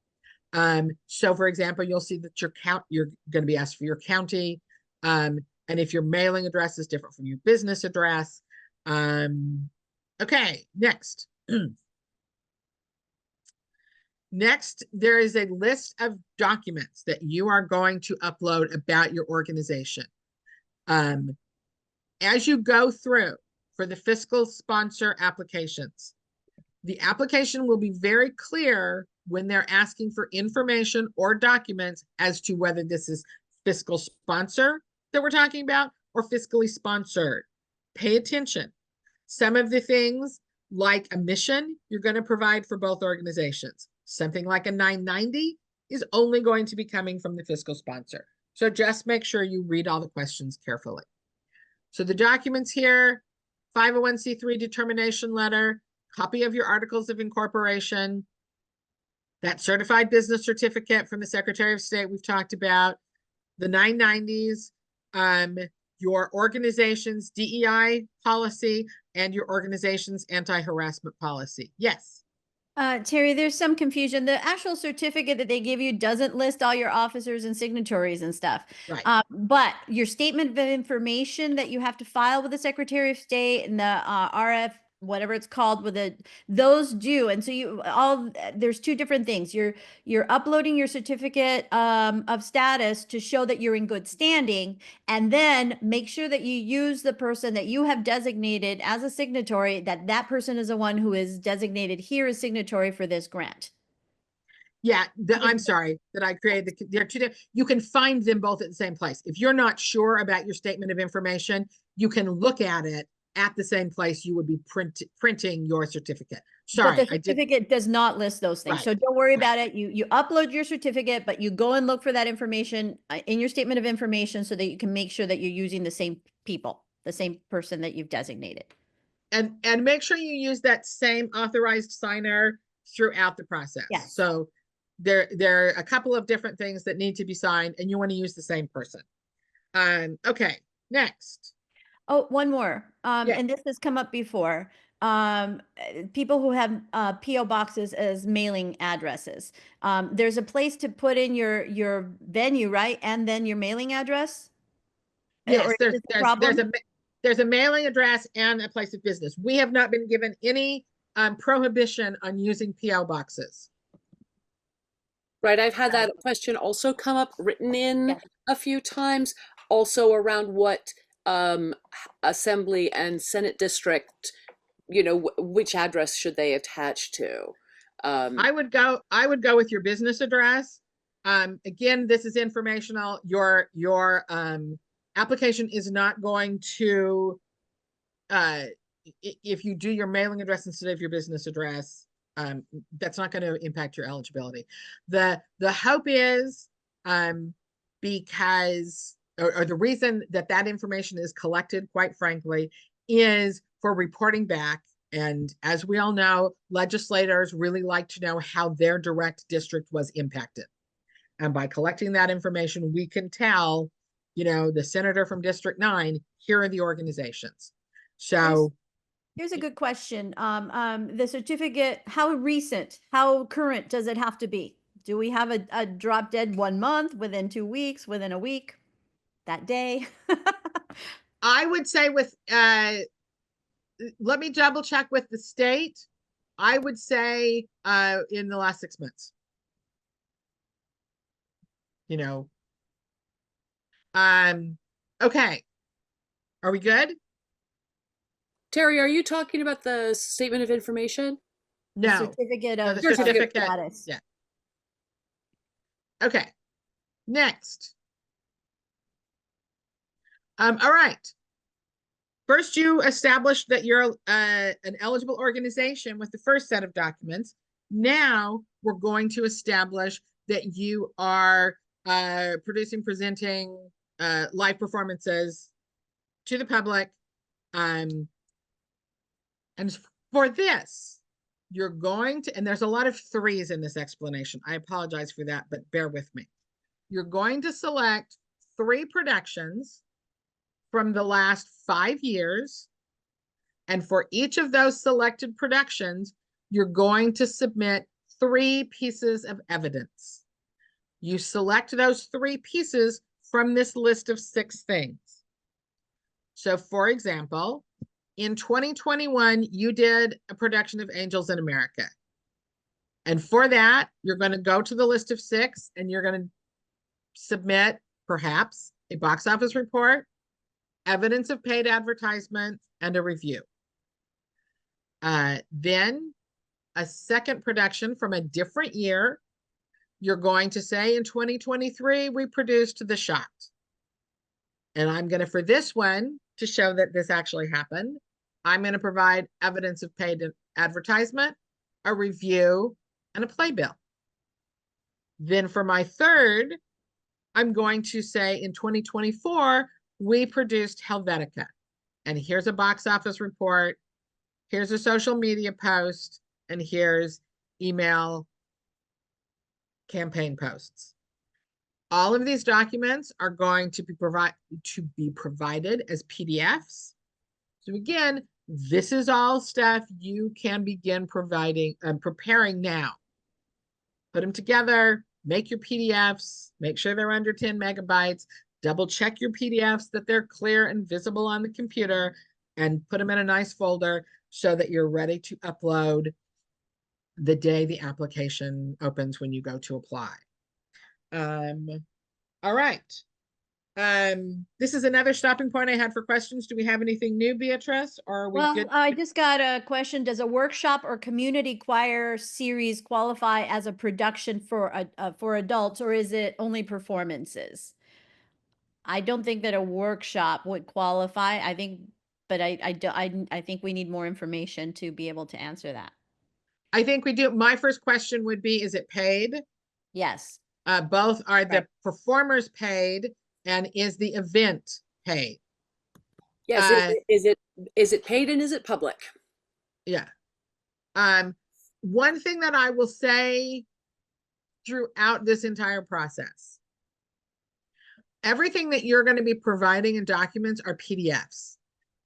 So for example, you'll see that you're going to be asked for your county, and if your mailing address is different from your business address. Okay, next. Next, there is a list of documents that you are going to upload about your organization. As you go through for the fiscal sponsor applications, the application will be very clear when they're asking for information or documents as to whether this is fiscal sponsor that we're talking about or fiscally sponsored. Pay attention. Some of the things like a mission, you're going to provide for both organizations. Something like a 990 is only going to be coming from the fiscal sponsor. So just make sure you read all the questions carefully. So the documents here, 501c3 determination letter, copy of your articles of incorporation, that certified business certificate from the Secretary of State we've talked about, the 990s, your organization's DEI policy, and your organization's anti-harassment policy. Yes. Terry, there's some confusion. The actual certificate that they give you doesn't list all your officers and signatories and stuff. Right. But your statement of information that you have to file with the Secretary of State and the RF, whatever it's called, those do. And so there's two different things. You're uploading your certificate of status to show that you're in good standing, and then make sure that you use the person that you have designated as a signatory, that person is the one who is designated here as signatory for this grant. Yeah, I'm sorry that I created they're two different. You can find them both at the same place. If you're not sure about your statement of information, you can look at it at the same place you would be printing your certificate. Sorry, but the certificate does not list those things. Right. So don't worry about it. You upload your certificate, but you go and look for that information in your statement of information so that you can make sure that you're using the same people, the same person that you've designated. And make sure you use that same authorized signer throughout the process. Yes. So there are a couple of different things that need to be signed, and you want to use the same person. Okay, next. Oh, one more. Yeah. And this has come up before. People who have PO boxes as mailing addresses. There's a place to put in your venue, right? And then your mailing address? Yes, Or is this a problem? there's a mailing address and a place of business. We have not been given any prohibition on using PO boxes. Right, I've had that question also come up written in Yes. a few times, also around what Assembly and Senate district, which address should they attach to? I would go with your business address. Again, this is informational. Your application is not going to, if you do your mailing address instead of your business address, that's not going to impact your eligibility. The hope is, because, or the reason that information is collected, quite frankly, is for reporting back. And as we all know, legislators really like to know how their direct district was impacted. And by collecting that information, we can tell, the senator from District 9, here are the organizations. So here's a good question. The certificate, how recent, how current does it have to be? Do we have a drop dead 1 month, within 2 weeks, within a week, that day? I would say let me double check with the state. I would say in the last 6 months. Okay. Are we good? Terry, are you talking about the statement of information? The No. certificate No, of the certificate. status. Yeah. Okay. Next. All right. First, you establish that you're an eligible organization with the first set of documents. Now we're going to establish that you are presenting live performances to the public. And for this, you're going to, and there's a lot of threes in this explanation. I apologize for that, but bear with me. You're going to select 3 productions from the last 5 years. And for each of those selected productions, you're going to submit 3 pieces of evidence. You select those 3 pieces from this list of 6 things. So for example, in 2021, you did a production of Angels in America. And for that, you're going to go to the list of 6 and you're going to submit perhaps a box office report, evidence of paid advertisement, and a review. Then a second production from a different year, you're going to say in 2023, we produced The Shot. And I'm going to, for this one, to show that this actually happened, I'm going to provide evidence of paid advertisement, a review, and a playbill. Then for my third, I'm going to say in 2024, we produced Helvetica. And here's a box office report, here's a social media post, and here's email campaign posts. All of these documents are going to be provided as PDFs. So again, This is all stuff you can begin preparing now. Put them together, make your PDFs, make sure they're under 10 megabytes, double check your PDFs that they're clear and visible on the computer, and put them in a nice folder so that you're ready to upload the day the application opens when you go to apply. All right. This is another stopping point I had for questions. Do we have anything new, Beatrice, or are we Well, good? I just got a question. Does a workshop or community choir series qualify as a production for adults, or is it only performances? I don't think that a workshop would qualify. I think, but I think we need more information to be able to answer that. I think we do. My first question would be, is it paid? Yes. Both are the Right. performers paid, and is the event paid? Yes, is it paid and is it public? Yeah. One thing that I will say throughout this entire process, everything that you're going to be providing in documents are PDFs.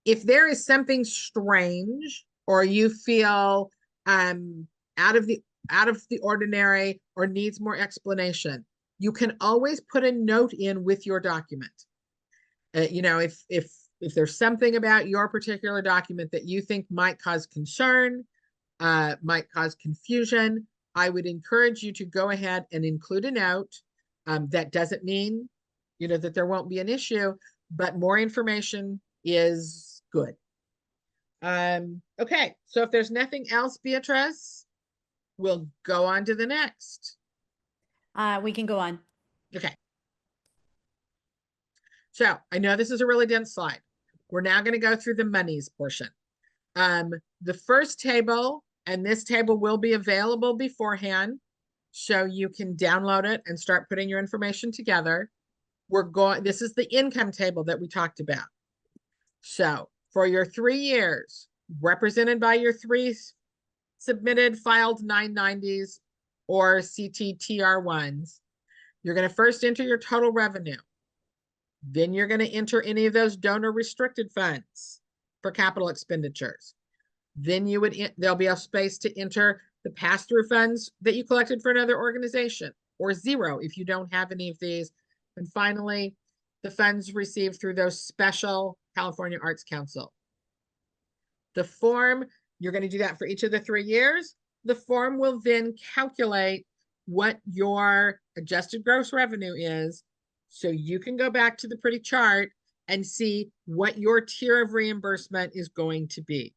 If there is something strange or you feel out of the ordinary or needs more explanation, you can always put a note in with your document. You know, if there's something about your particular document that you think might cause concern, might cause confusion, I would encourage you to go ahead and include a note. That doesn't mean, you know, that there won't be an issue, but more information is good. Okay, so if there's nothing else, Beatrice, we'll go on to the next. We can go on. Okay. So I know this is a really dense slide. We're now going to go through the monies portion. The first table, and this table will be available beforehand, so you can download it and start putting your information together. This is the income table that we talked about. So for your 3 years, represented by your 3 submitted filed 990s or CTTR1s, you're going to first enter your total revenue. Then you're going to enter any of those donor restricted funds for capital expenditures. Then there'll be a space to enter the pass-through funds that you collected for another organization, or 0 if you don't have any of these. And finally, the funds received through those special California Arts Council. The form, you're going to do that for each of the 3 years. The form will then calculate what your adjusted gross revenue is, so you can go back to the pretty chart and see what your tier of reimbursement is going to be.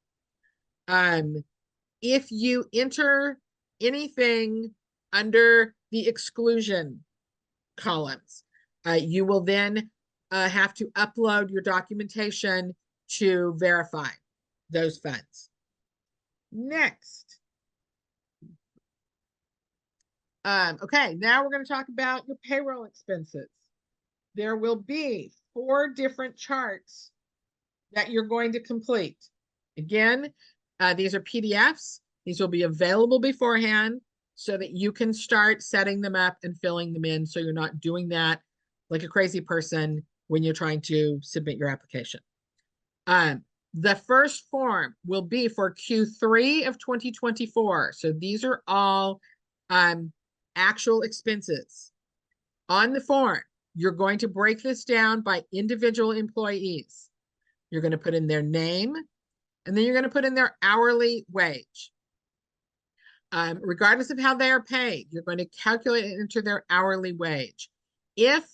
If you enter anything under the exclusion columns, you will then have to upload your documentation to verify those funds. Next. Okay, now we're going to talk about your payroll expenses. There will be 4 different charts that you're going to complete. Again, these are PDFs. These will be available beforehand so that you can start setting them up and filling them in, so you're not doing that like a crazy person when you're trying to submit your application. The first form will be for Q3 of 2024. So these are all actual expenses. On the form, you're going to break this down by individual employees. You're going to put in their name, and then you're going to put in their hourly wage. Regardless of how they are paid, you're going to calculate it into their hourly wage. If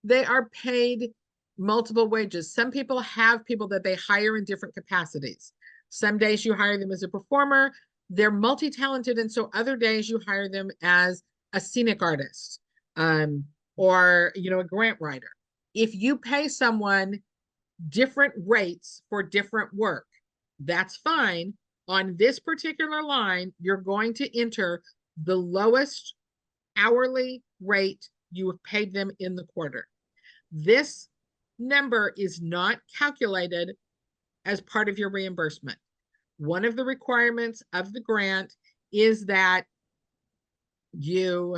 they are paid multiple wages, some people have people that they hire in different capacities. Some days you hire them as a performer, they're multi-talented, and so other days you hire them as a scenic artist, or, you know, a grant writer. If you pay someone different rates for different work, that's fine. On this particular line, you're going to enter the lowest hourly rate you have paid them in the quarter. This number is not calculated as part of your reimbursement. One of the requirements of the grant is that you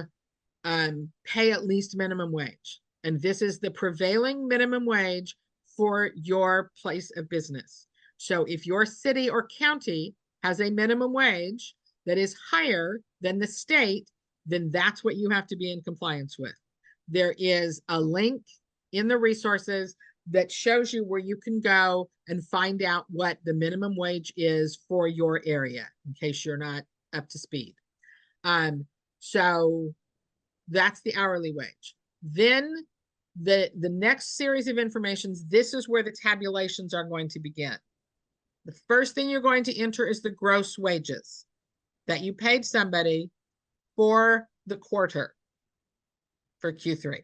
pay at least minimum wage. And this is the prevailing minimum wage for your place of business. So if your city or county has a minimum wage that is higher than the state, then that's what you have to be in compliance with. There is a link in the resources that shows you where you can go and find out what the minimum wage is for your area, in case you're not up to speed. So that's the hourly wage. Then the next series of informations, this is where the tabulations are going to begin. The first thing you're going to enter is the gross wages that you paid somebody for the quarter for Q3.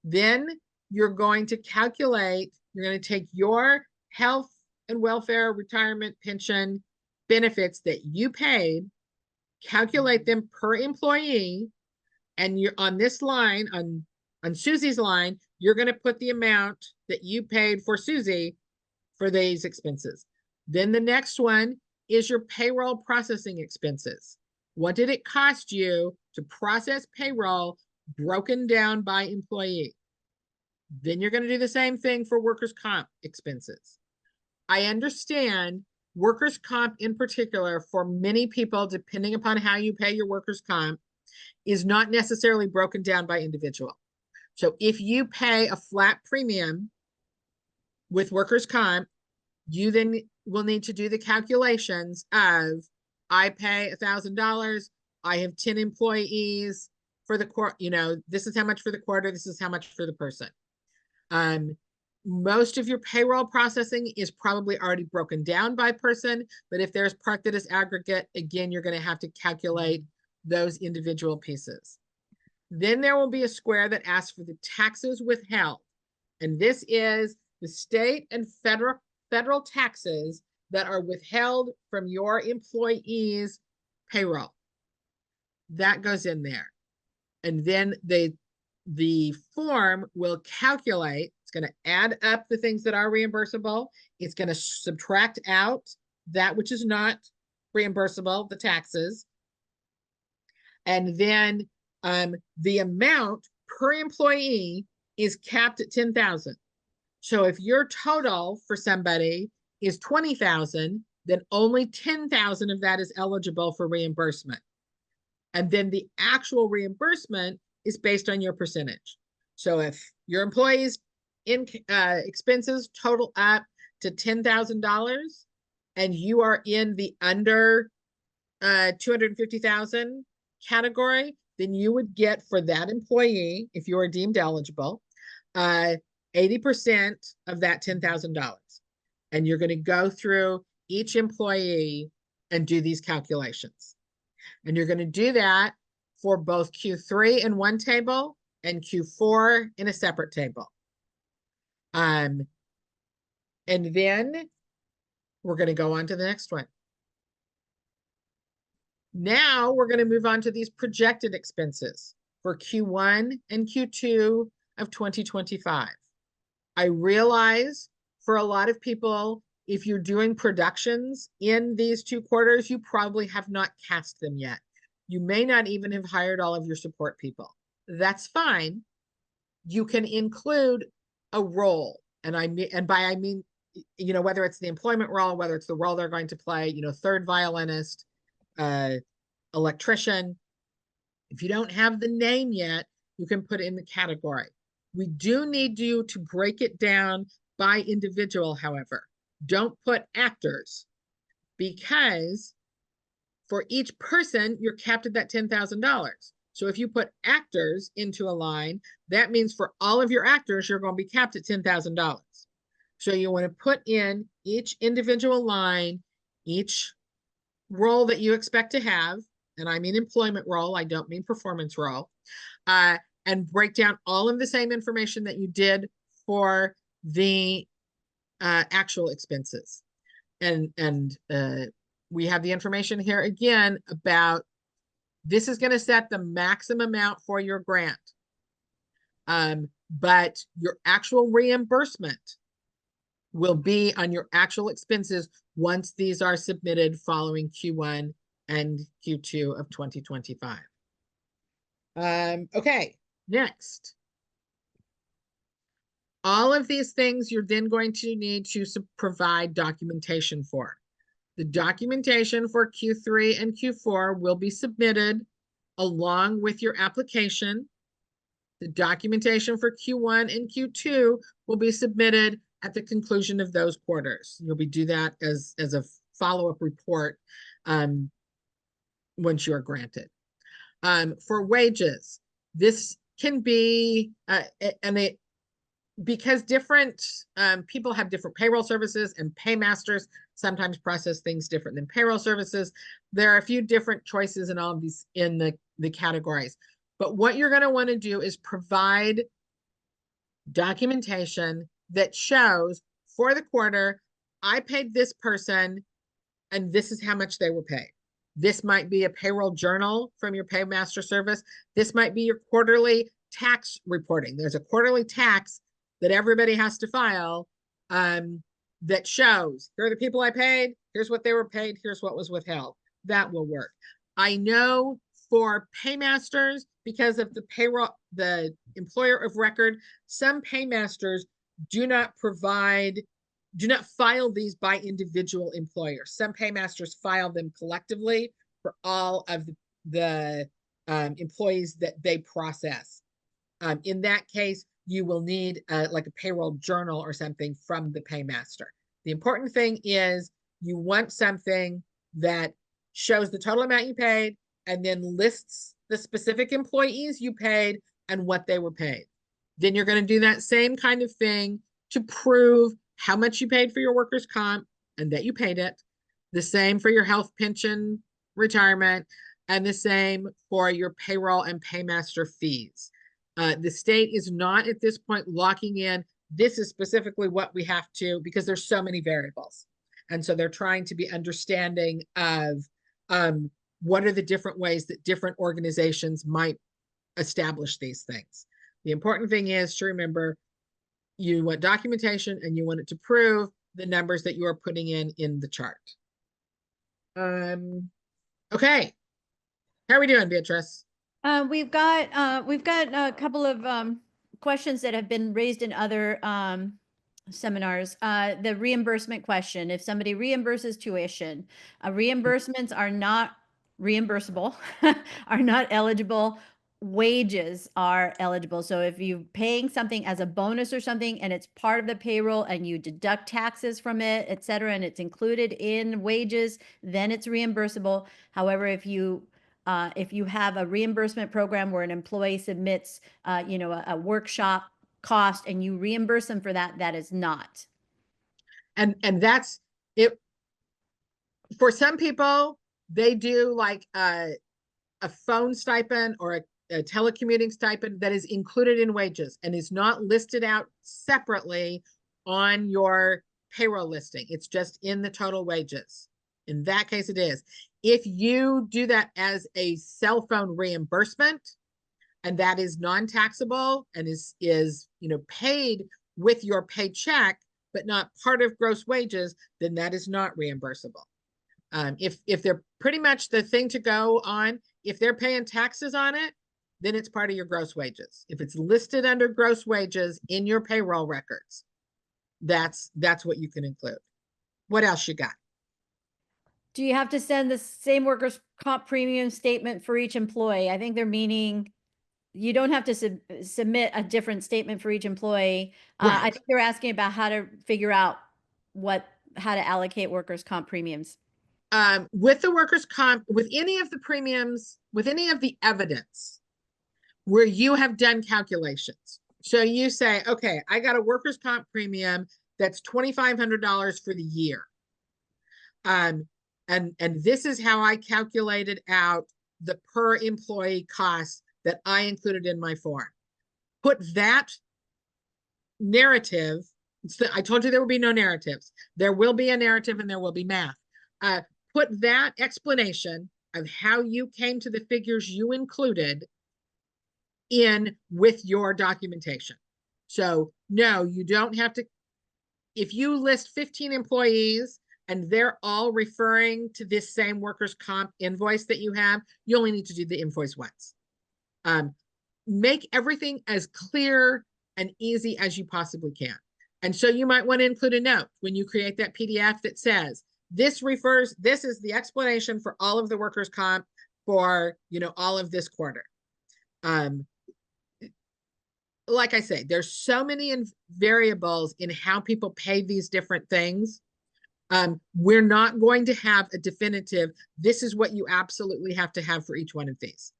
Then you're going to calculate, you're going to take your health and welfare, retirement, pension benefits that you paid, calculate them per employee, and you're on this line, on Susie's line, you're going to put the amount that you paid for Susie for these expenses. Then the next one is your payroll processing expenses. What did it cost you to process payroll broken down by employee? Then you're going to do the same thing for workers' comp expenses. I understand workers' comp in particular, for many people, depending upon how you pay your workers' comp, is not necessarily broken down by individual. So if you pay a flat premium with workers' comp, you then will need to do the calculations of, I pay $1,000, I have 10 employees for the quarter, you know, this is how much for the quarter, this is how much for the person. Most of your payroll processing is probably already broken down by person, but if there's part that is aggregate, again, you're going to have to calculate those individual pieces. Then there will be a square that asks for the taxes withheld. And this is the state and federal taxes that are withheld from your employees' payroll. That goes in there. And then the form will calculate, it's going to add up the things that are reimbursable. It's going to subtract out that which is not reimbursable, the taxes. And then the amount per employee is capped at 10,000. So if your total for somebody is 20,000, then only 10,000 of that is eligible for reimbursement. And then the actual reimbursement is based on your percentage. So if your employees' expenses total up to $10,000 and you are in the under 250,000 category, then you would get for that employee, if you are deemed eligible, 80% of that $10,000. And you're going to go through each employee and do these calculations. And you're going to do that for both Q3 in one table and Q4 in a separate table. And then we're going to go on to the next one. Now we're going to move on to these projected expenses for Q1 and Q2 of 2025. I realize for a lot of people, if you're doing productions in these 2 quarters, you probably have not cast them yet. You may not even have hired all of your support people. That's fine. You can include a role. And I mean, you know, whether it's the employment role, whether it's the role they're going to play, you know, third violinist, electrician. If you don't have the name yet, you can put it in the category. We do need you to break it down by individual, however. Don't put actors, because for each person, you're capped at that $10,000. So if you put actors into a line, that means for all of your actors, you're going to be capped at $10,000. So you want to put in each individual line, each role that you expect to have, and I mean employment role, I don't mean performance role, and break down all of the same information that you did for the actual expenses. And we have the information here again about this is going to set the maximum amount for your grant. But your actual reimbursement will be on your actual expenses once these are submitted following Q1 and Q2 of 2025. Okay, next. All of these things you're then going to need to provide documentation for. The documentation for Q3 and Q4 will be submitted along with your application. The documentation for Q1 and Q2 will be submitted at the conclusion of those quarters. You'll be do that as a follow-up report once you are granted. For wages, this can be, because different people have different payroll services, and paymasters sometimes process things different than payroll services. There are a few different choices in all of these in the categories. But what you're going to want to do is provide documentation that shows for the quarter, I paid this person and this is how much they were paid. This might be a payroll journal from your paymaster service. This might be your quarterly tax reporting. There's a quarterly tax that everybody has to file that shows, here are the people I paid, here's what they were paid, here's what was withheld. That will work. I know for paymasters, because of the payroll, the employer of record, some paymasters do not file these by individual employers. Some paymasters file them collectively for all of the employees that they process. In that case, you will need like a payroll journal or something from the paymaster. The important thing is you want something that shows the total amount you paid and then lists the specific employees you paid and what they were paid. Then you're going to do that same kind of thing to prove how much you paid for your workers' comp and that you paid it. The same for your health, pension, retirement, and the same for your payroll and paymaster fees. The state is not at this point locking in, this is specifically what we have to, because there's so many variables. And so they're trying to be understanding of what are the different ways that different organizations might establish these things. The important thing is to remember, you want documentation and you want it to prove the numbers that you are putting in the chart. Okay. How are we doing, Beatrice? We've got a couple of questions that have been raised in other seminars. The reimbursement question: if somebody reimburses tuition, reimbursements are not reimbursable, are not eligible. Wages are eligible. So if you're paying something as a bonus or something and it's part of the payroll and you deduct taxes from it, et cetera, and it's included in wages, then it's reimbursable. However, if you have a reimbursement program where an employee submits, a workshop cost and you reimburse them for that, that is not. And that's it. For some people, they do like a phone stipend or a telecommuting stipend that is included in wages and is not listed out separately on your payroll listing. It's just in the total wages. In that case, it is. If you do that as a cell phone reimbursement, and that is non-taxable and is paid with your paycheck, but not part of gross wages, then that is not reimbursable. If they're pretty much the thing to go on, if they're paying taxes on it, then it's part of your gross wages. If it's listed under gross wages in your payroll records, that's what you can include. What else you got? Do you have to send the same workers' comp premium statement for each employee? I think they're meaning you don't have to submit a different statement for each employee. Right. I think they're asking about how to figure out how to allocate workers' comp premiums. With the workers' comp, with any of the premiums, with any of the evidence where you have done calculations. So you say, okay, I got a workers' comp premium that's $2,500 for the year. And this is how I calculated out the per employee cost that I included in my form. Put that narrative, I told you there will be no narratives. There will be a narrative and there will be math. Put that explanation of how you came to the figures you included in with your documentation. So no, you don't have to, if you list 15 employees and they're all referring to this same workers' comp invoice that you have, you only need to do the invoice once. Make everything as clear and easy as you possibly can. And so you might want to include a note when you create that PDF that says, this is the explanation for all of the workers' comp for, all of this quarter. Like I say, there's so many variables in how people pay these different things. We're not going to have a definitive, this is what you absolutely have to have for each one of these.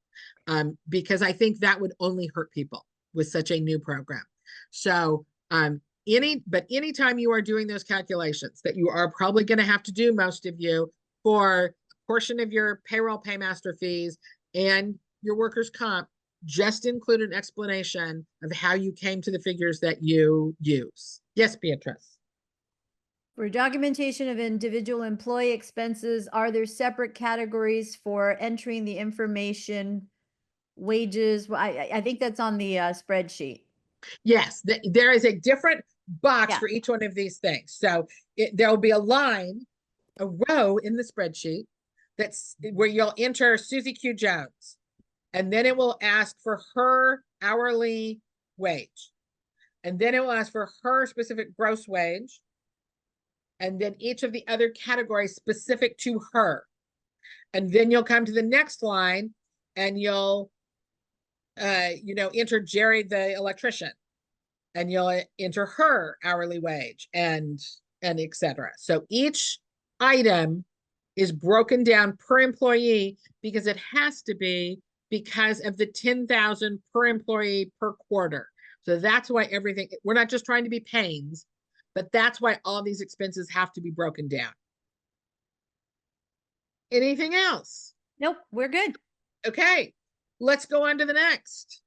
Because I think that would only hurt people with such a new program. So anytime you are doing those calculations that you are probably going to have to do, most of you, for a portion of your payroll paymaster fees and your workers' comp, just include an explanation of how you came to the figures that you use. Yes, Beatrice. For documentation of individual employee expenses, are there separate categories for entering the information, wages? I think that's on the spreadsheet. Yes, there is a different box Yeah. for each one of these things. So there will be a row in the spreadsheet that's where you'll enter Susie Q. Jones, and then it will ask for her hourly wage. And then it will ask for her specific gross wage. And then each of the other categories specific to her. And then you'll come to the next line and you'll, enter Jerry, the electrician, and you'll enter her hourly wage and etc. So each item is broken down per employee because it has to be because of the 10,000 per employee per quarter. So that's why we're not just trying to be pains, but that's why all these expenses have to be broken down. Anything else? Nope, we're good. Okay, let's go on to the next.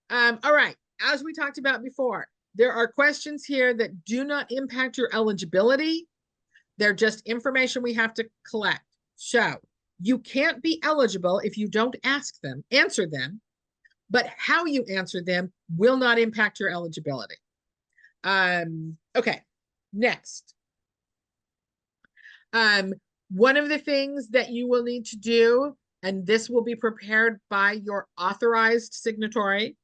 All right, as we talked about before, there are questions here that do not impact your eligibility. They're just information we have to collect. So you can't be eligible if you don't answer them, but how you answer them will not impact your eligibility. Okay, next. One of the things that you will need to do, and this will be prepared by your authorized signatory,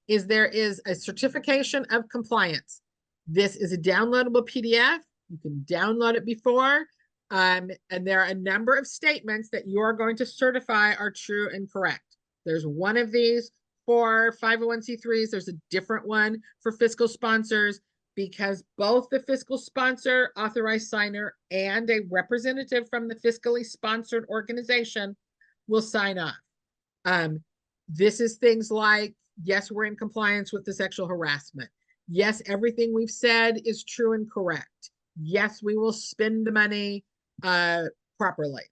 is there is a certification of compliance. This is a downloadable PDF. You can download it before, and there are a number of statements that you are going to certify are true and correct. There's one of these for 501c3s. There's a different one for fiscal sponsors, because both the fiscal sponsor, authorized signer, and a representative from the fiscally sponsored organization will sign off. This is things like, yes, we're in compliance with the sexual harassment. Yes, everything we've said is true and correct. Yes, we will spend the money properly.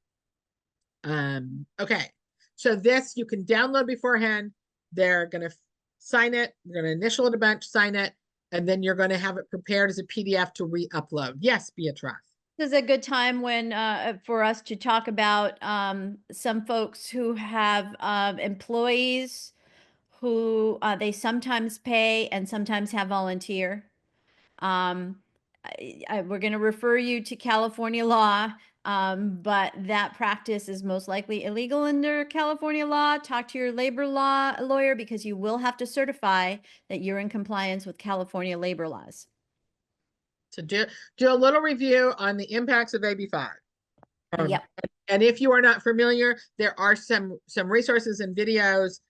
Okay, so this you can download beforehand. They're going to sign it. You're going to initial it a bunch, sign it, and then you're going to have it prepared as a PDF to re-upload. Yes, Beatrice. This is a good time when for us to talk about some folks who have employees who they sometimes pay and sometimes have volunteer. We're going to refer you to California law, but that practice is most likely illegal under California law. Talk to your labor law lawyer, because you will have to certify that you're in compliance with California labor laws. So do a little review on the impacts of AB5. Yep. And if you are not familiar, there are some resources and videos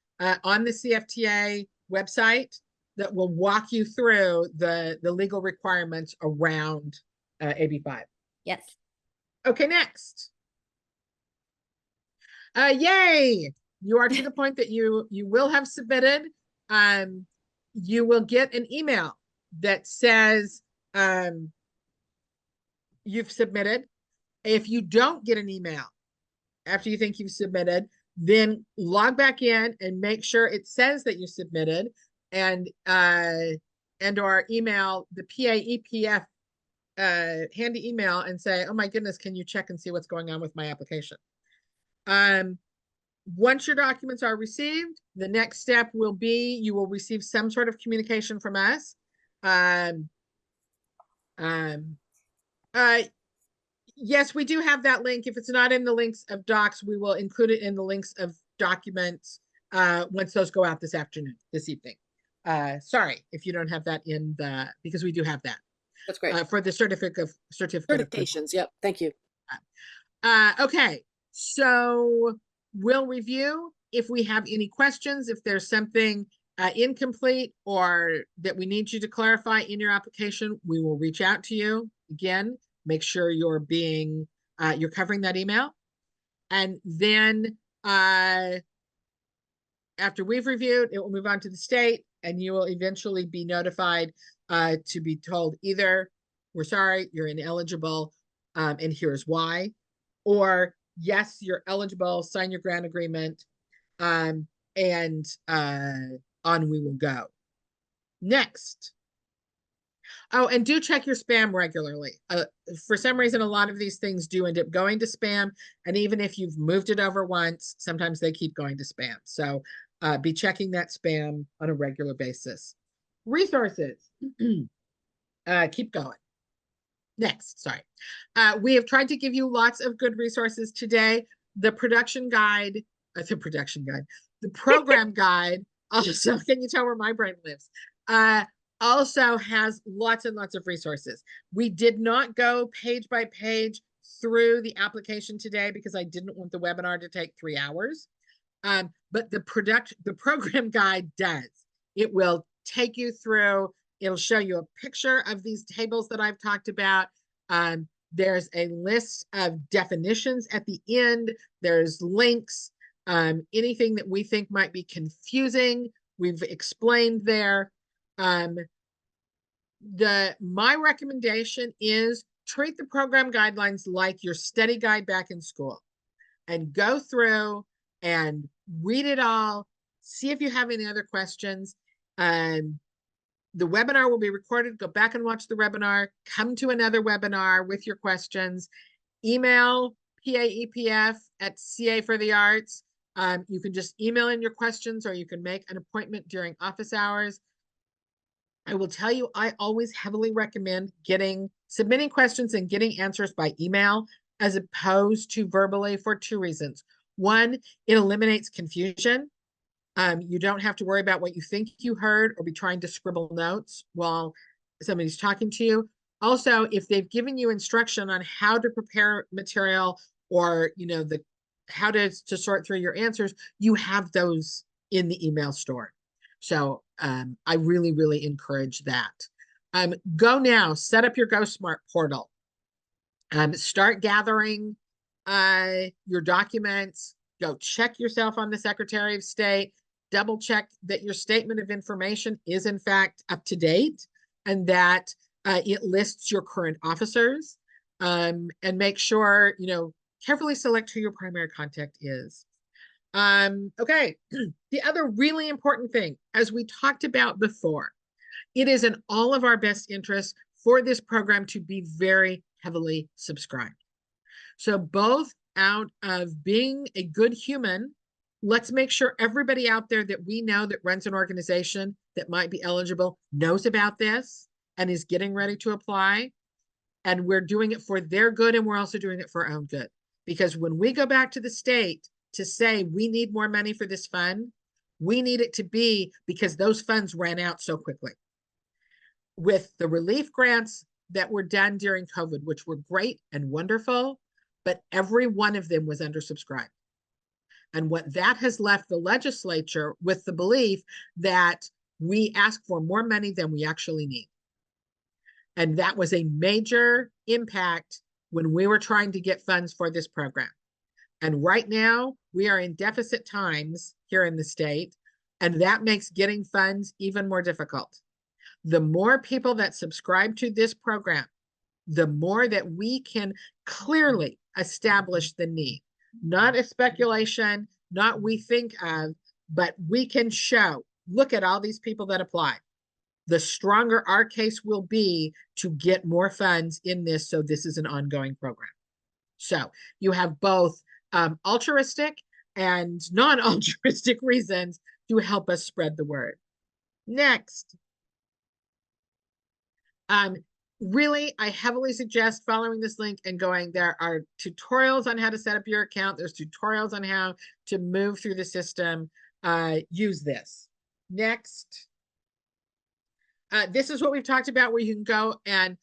on the CFTA website that will walk you through the legal requirements around AB5. Yes. Okay, next. Yay! You are to the point that you will have submitted. You will get an email that says you've submitted. If you don't get an email after you think you've submitted, then log back in and make sure it says that you submitted, and or email the PAEPF handy email and say, oh my goodness, can you check and see what's going on with my application? Once your documents are received, the next step will be you will receive some sort of communication from us. Yes, we do have that link. If it's not in the links of docs, we will include it in the links of documents once those go out this evening. sorry, if you don't have that in the, because we do have that That's great. for the certificate of Certifications. Yep. Thank you. Okay, so we'll review if we have any questions, if there's something incomplete or that we need you to clarify in your application, we will reach out to you. Again, make sure you're being, you're covering that email. And then after we've reviewed, it will move on to the state and you will eventually be notified to be told either, we're sorry, you're ineligible, and here's why, or yes, you're eligible, sign your grant agreement, and on we will go. Next. Oh, and do check your spam regularly. For some reason, a lot of these things do end up going to spam. And even if you've moved it over once, sometimes they keep going to spam. So be checking that spam on a regular basis. Resources. Keep going. Next, sorry. We have tried to give you lots of good resources today. The production guide, the program guide, also, can you tell where my brain lives? Also has lots and lots of resources. We did not go page by page through the application today because I didn't want the webinar to take 3 hours. But the program guide does. It will take you through. It'll show you a picture of these tables that I've talked about. There's a list of definitions at the end. There's links. Anything that we think might be confusing, we've explained there. My recommendation is treat the program guidelines like your study guide back in school and go through and read it all, see if you have any other questions. The webinar will be recorded. Go back and watch the webinar, come to another webinar with your questions, email PAEPF at CA for the Arts. You can just email in your questions or you can make an appointment during office hours. I will tell you, I always heavily recommend submitting questions and getting answers by email as opposed to verbally for 2 reasons. One, it eliminates confusion. You don't have to worry about what you think you heard or be trying to scribble notes while somebody's talking to you. Also, if they've given you instruction on how to prepare material or, you know, how to sort through your answers, you have those in the email store. So I really, really encourage that. Go now, set up your GoSmart portal. Start gathering your documents. Go check yourself on the Secretary of State. Double check that your statement of information is in fact up to date and that it lists your current officers, and make sure, you know, carefully select who your primary contact is. Okay, the other really important thing, as we talked about before, it is in all of our best interests for this program to be very heavily subscribed. So both out of being a good human, let's make sure everybody out there that we know that runs an organization that might be eligible knows about this and is getting ready to apply. And we're doing it for their good and we're also doing it for our own good. Because when we go back to the state to say we need more money for this fund, we need it to be because those funds ran out so quickly. With the relief grants that were done during COVID, which were great and wonderful, but every one of them was undersubscribed. And what that has left the legislature with the belief that we ask for more money than we actually need. And that was a major impact when we were trying to get funds for this program. And right now we are in deficit times here in the state, and that makes getting funds even more difficult. The more people that subscribe to this program, the more that we can clearly establish the need. Not a speculation, not we think of, but we can show, look at all these people that apply. The stronger our case will be to get more funds in this, so this is an ongoing program. So you have both altruistic and non-altruistic reasons to help us spread the word. Next. Really, I heavily suggest following this link and going. There are tutorials on how to set up your account. There's tutorials on how to move through the system. Use this. Next. This is what we've talked about, where you can go and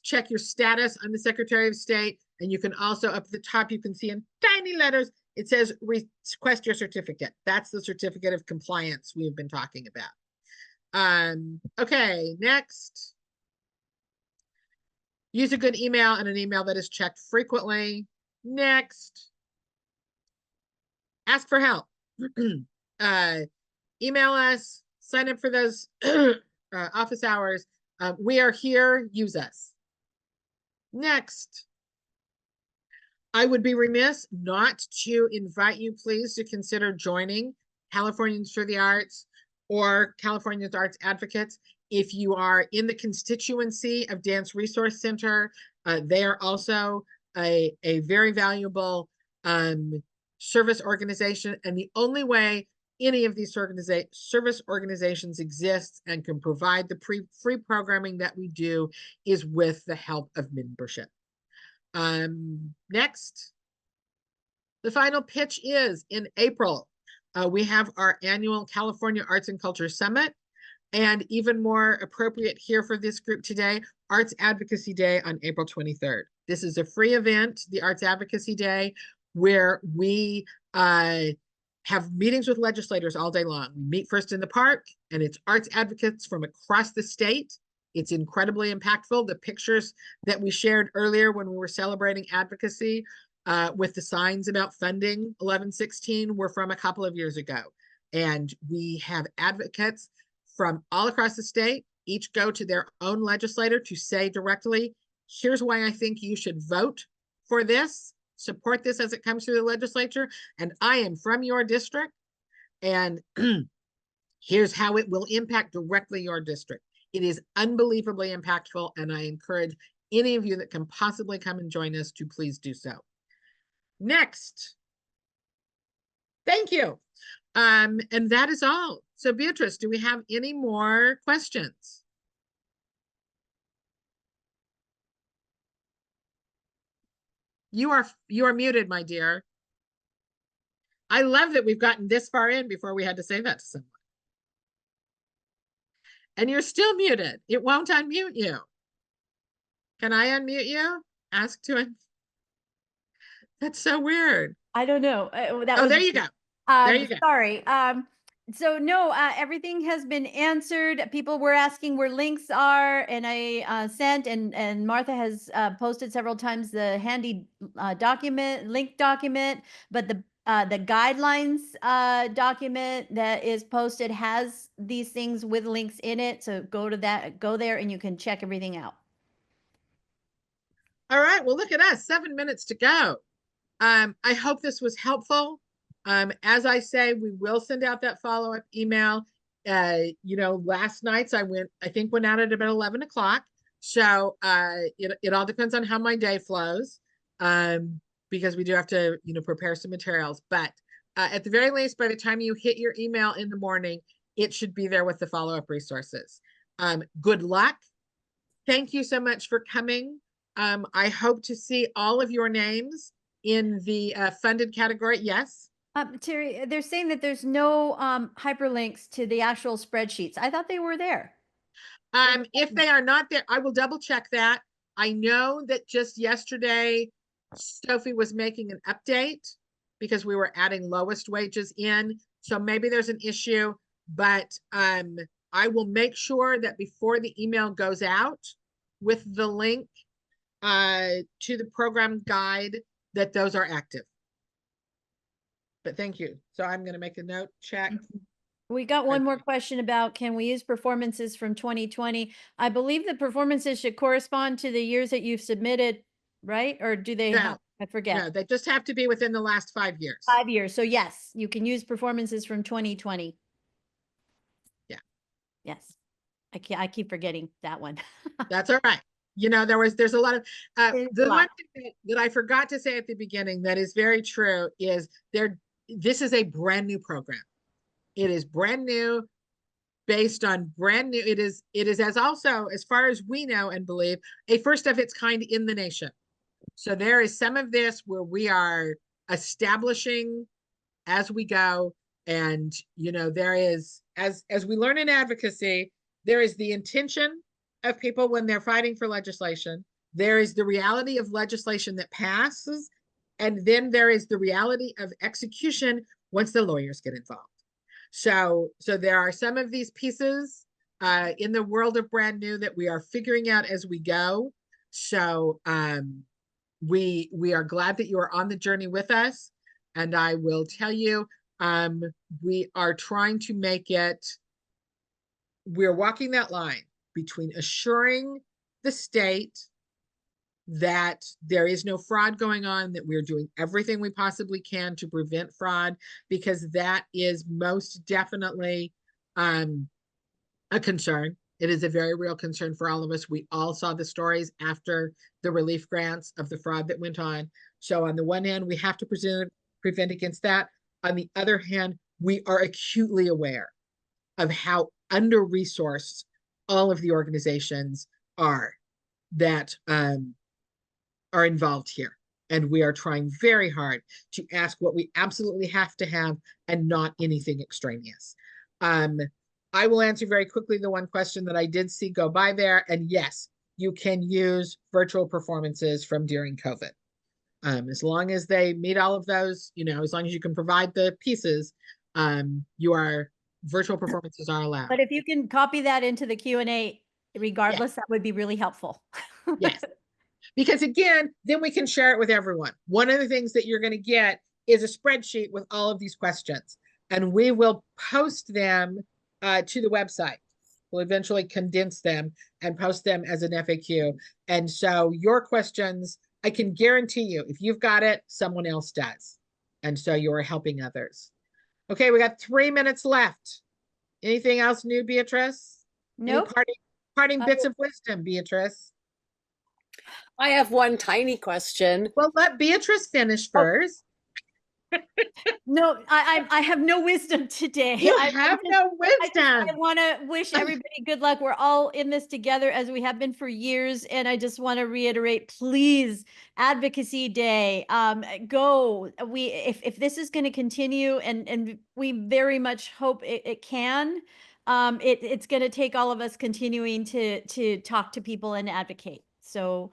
check your status on the Secretary of State. And you can also, up at the top, you can see in tiny letters, it says request your certificate. That's the certificate of compliance we've been talking about. Okay, next. Use a good email and an email that is checked frequently. Next. Ask for help. Email us, sign up for those office hours. We are here, use us. Next. I would be remiss not to invite you, please, to consider joining Californians for the Arts or California's Arts Advocates. If you are in the constituency of Dance Resource Center, they are also a very valuable service organization. And the only way any of these service organizations exist and can provide the free programming that we do is with the help of membership. Next, the final pitch is in April. We have our annual California Arts and Culture Summit, and even more appropriate here for this group today, Arts Advocacy Day on April 23rd. This is a free event, the Arts Advocacy Day, where we have meetings with legislators all day long. We meet first in the park, and it's arts advocates from across the state. It's incredibly impactful. The pictures that we shared earlier when we were celebrating advocacy with the signs about funding 1116 were from a couple of years ago. And we have advocates from all across the state, each go to their own legislator to say directly, here's why I think you should vote for this, support this as it comes through the legislature, and I am from your district, and here's how it will impact directly your district. It is unbelievably impactful, and I encourage any of you that can possibly come and join us to please do so. Next. Thank you. And that is all. So Beatrice, do we have any more questions? You are muted, my dear. I love that we've gotten this far in before we had to say that to someone. And you're still muted. It won't unmute you. Can I unmute you? Ask to unmute. That's so weird. I don't know. There you go. There you go. Sorry. So no, everything has been answered. People were asking where links are, and I sent, and Martha has posted several times the handy link document, but the guidelines document that is posted has these things with links in it. So go there, and you can check everything out. All right. Well, look at us. 7 minutes to go. I hope this was helpful. As I say, we will send out that follow-up email. Last night's I think went out at about 11 o'clock. So it all depends on how my day flows, because we do have to, prepare some materials. But at the very least, by the time you hit your email in the morning, it should be there with the follow-up resources. Good luck. Thank you so much for coming. I hope to see all of your names in the funded category. Yes. Terry, they're saying that there's no hyperlinks to the actual spreadsheets. I thought they were there. If they are not there, I will double check that. I know that just yesterday, Sophie was making an update because we were adding lowest wages in. So maybe there's an issue, but I will make sure that before the email goes out with the link to the program guide, that those are active. But thank you. So I'm going to make a note, check. We got one more question about, can we use performances from 2020? I believe the performances should correspond to the years that you've submitted, right? Or do they have, I forget. No, they just have to be within the last 5 years. 5 years. So yes, you can use performances from 2020. Yeah. Yes. I keep forgetting that one. That's all right. There's a lot of, the one thing that I forgot to say at the beginning that is very true is this is a brand new program. It is brand new, based on brand new. It is as also, as far as we know and believe, a first of its kind in the nation. So there is some of this where we are establishing as we go. And, there is, as we learn in advocacy, There is the intention of people when they're fighting for legislation. There is the reality of legislation that passes. And then there is the reality of execution once the lawyers get involved. So there are some of these pieces in the world of brand new that we are figuring out as we go. So we are glad that you are on the journey with us. And I will tell you, we are trying to make it, we're walking that line between assuring the state that there is no fraud going on, that we're doing everything we possibly can to prevent fraud, because that is most definitely a concern. It is a very real concern for all of us. We all saw the stories after the relief grants of the fraud that went on. So on the one hand, we have to prevent against that. On the other hand, we are acutely aware of how under-resourced all of the organizations are that are involved here. And we are trying very hard to ask what we absolutely have to have and not anything extraneous. I will answer very quickly the one question that I did see go by there. And yes, you can use virtual performances from during COVID. As long as they meet all of those, you know, as long as you can provide the pieces, virtual performances are allowed. But if you can copy that into the Q&A regardless, that would be really helpful. Yes. Because again, then we can share it with everyone. One of the things that you're going to get is a spreadsheet with all of these questions, and we will post them to the website. We'll eventually condense them and post them as an FAQ. And so your questions, I can guarantee you, if you've got it, someone else does. And so you're helping others. Okay, we got 3 minutes left. Anything else new, Beatrice? Nope. Any parting bits of wisdom, Beatrice? I have one tiny question. Well, let Beatrice finish first. No, I have no wisdom today. You have no wisdom. I want to wish everybody good luck. We're all in this together as we have been for years. And I just want to reiterate, please, Advocacy Day, go. If this is going to continue, and we very much hope it can, it's going to take all of us continuing to talk to people and advocate. So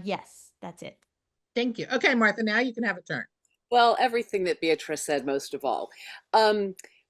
yes, that's it. Thank you. Okay, Martha, now you can have a turn. Well, everything that Beatrice said, most of all.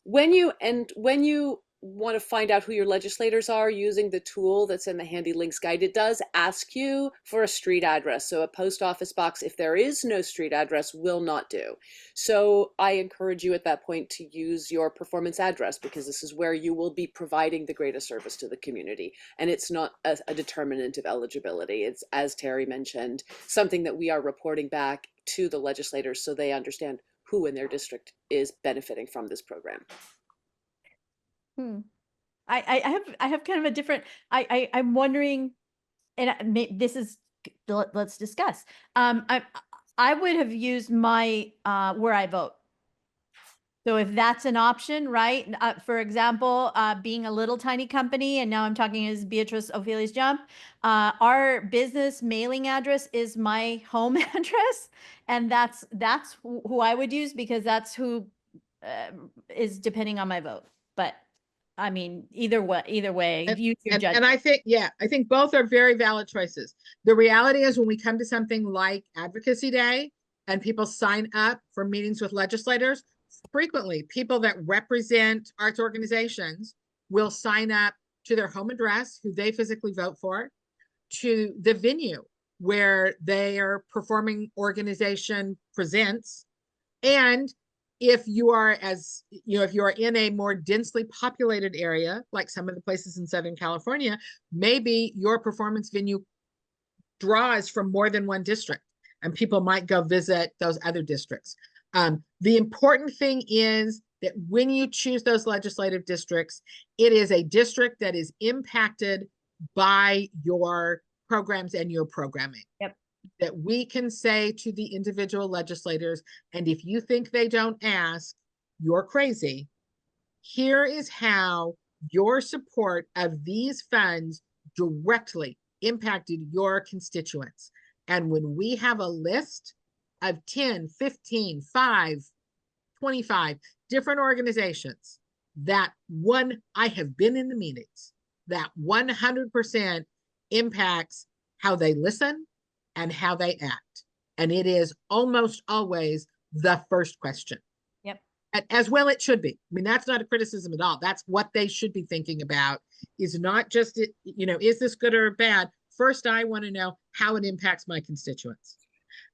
When you want to find out who your legislators are using the tool that's in the Handy Links guide, it does ask you for a street address. So a post office box, if there is no street address, will not do. So I encourage you at that point to use your performance address, because this is where you will be providing the greatest service to the community. And it's not a determinant of eligibility. It's, as Terry mentioned, something that we are reporting back to the legislators so they understand who in their district is benefiting from this program. I have kind of a different, I'm wondering, and this is, let's discuss. I would have used my, where I vote. So if that's an option, right? For example, being a little tiny company, and now I'm talking as Beatrice Ophelia's Jump, our business mailing address is my home address. And that's who I would use, because that's who is depending on my vote. But I mean, either way, use your judgment. And I think both are very valid choices. The reality is, when we come to something like Advocacy Day and people sign up for meetings with legislators, frequently people that represent arts organizations will sign up to their home address, who they physically vote for, to the venue where their performing organization presents. And if you are, as you know, if you are in a more densely populated area, like some of the places in Southern California, maybe your performance venue draws from more than one district, and people might go visit those other districts. The important thing is that when you choose those legislative districts, it is a district that is impacted by your programs and your programming. Yep. That we can say to the individual legislators, and if you think they don't ask, you're crazy. Here is how your support of these funds directly impacted your constituents. And when we have a list of 10, 15, 5, 25 different organizations that, one, I have been in the meetings, that 100% impacts how they listen and how they act. And it is almost always the first question. Yep. As well it should be. I mean, that's not a criticism at all. That's what they should be thinking about, is not just, you know, is this good or bad? First, I want to know how it impacts my constituents.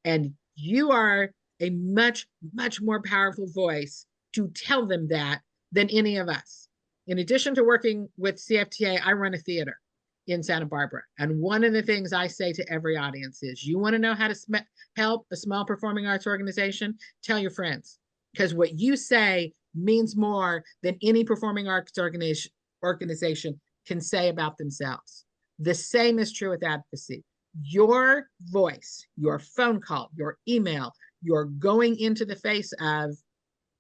And you are a much, much more powerful voice to tell them that than any of us. In addition to working with CFTA, I run a theater in Santa Barbara. And one of the things I say to every audience is, you want to know how to help a small performing arts organization? Tell your friends, because what you say means more than any performing arts organization can say about themselves. The same is true with advocacy. Your voice, your phone call, your email, you're going into the face of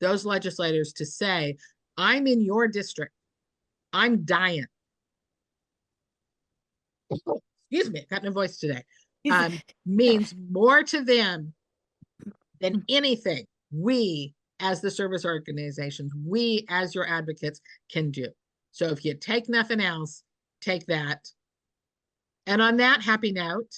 those legislators to say, I'm in your district. I'm dying. Oh, excuse me, I've got no voice today. Means more to them than anything we as the service organizations, we as your advocates can do. So if you take nothing else, take that. And on that happy note,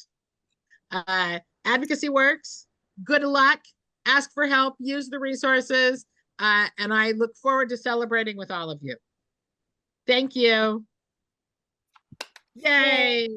advocacy works. Good luck. Ask for help. Use the resources. And I look forward to celebrating with all of you. Thank you. Yay.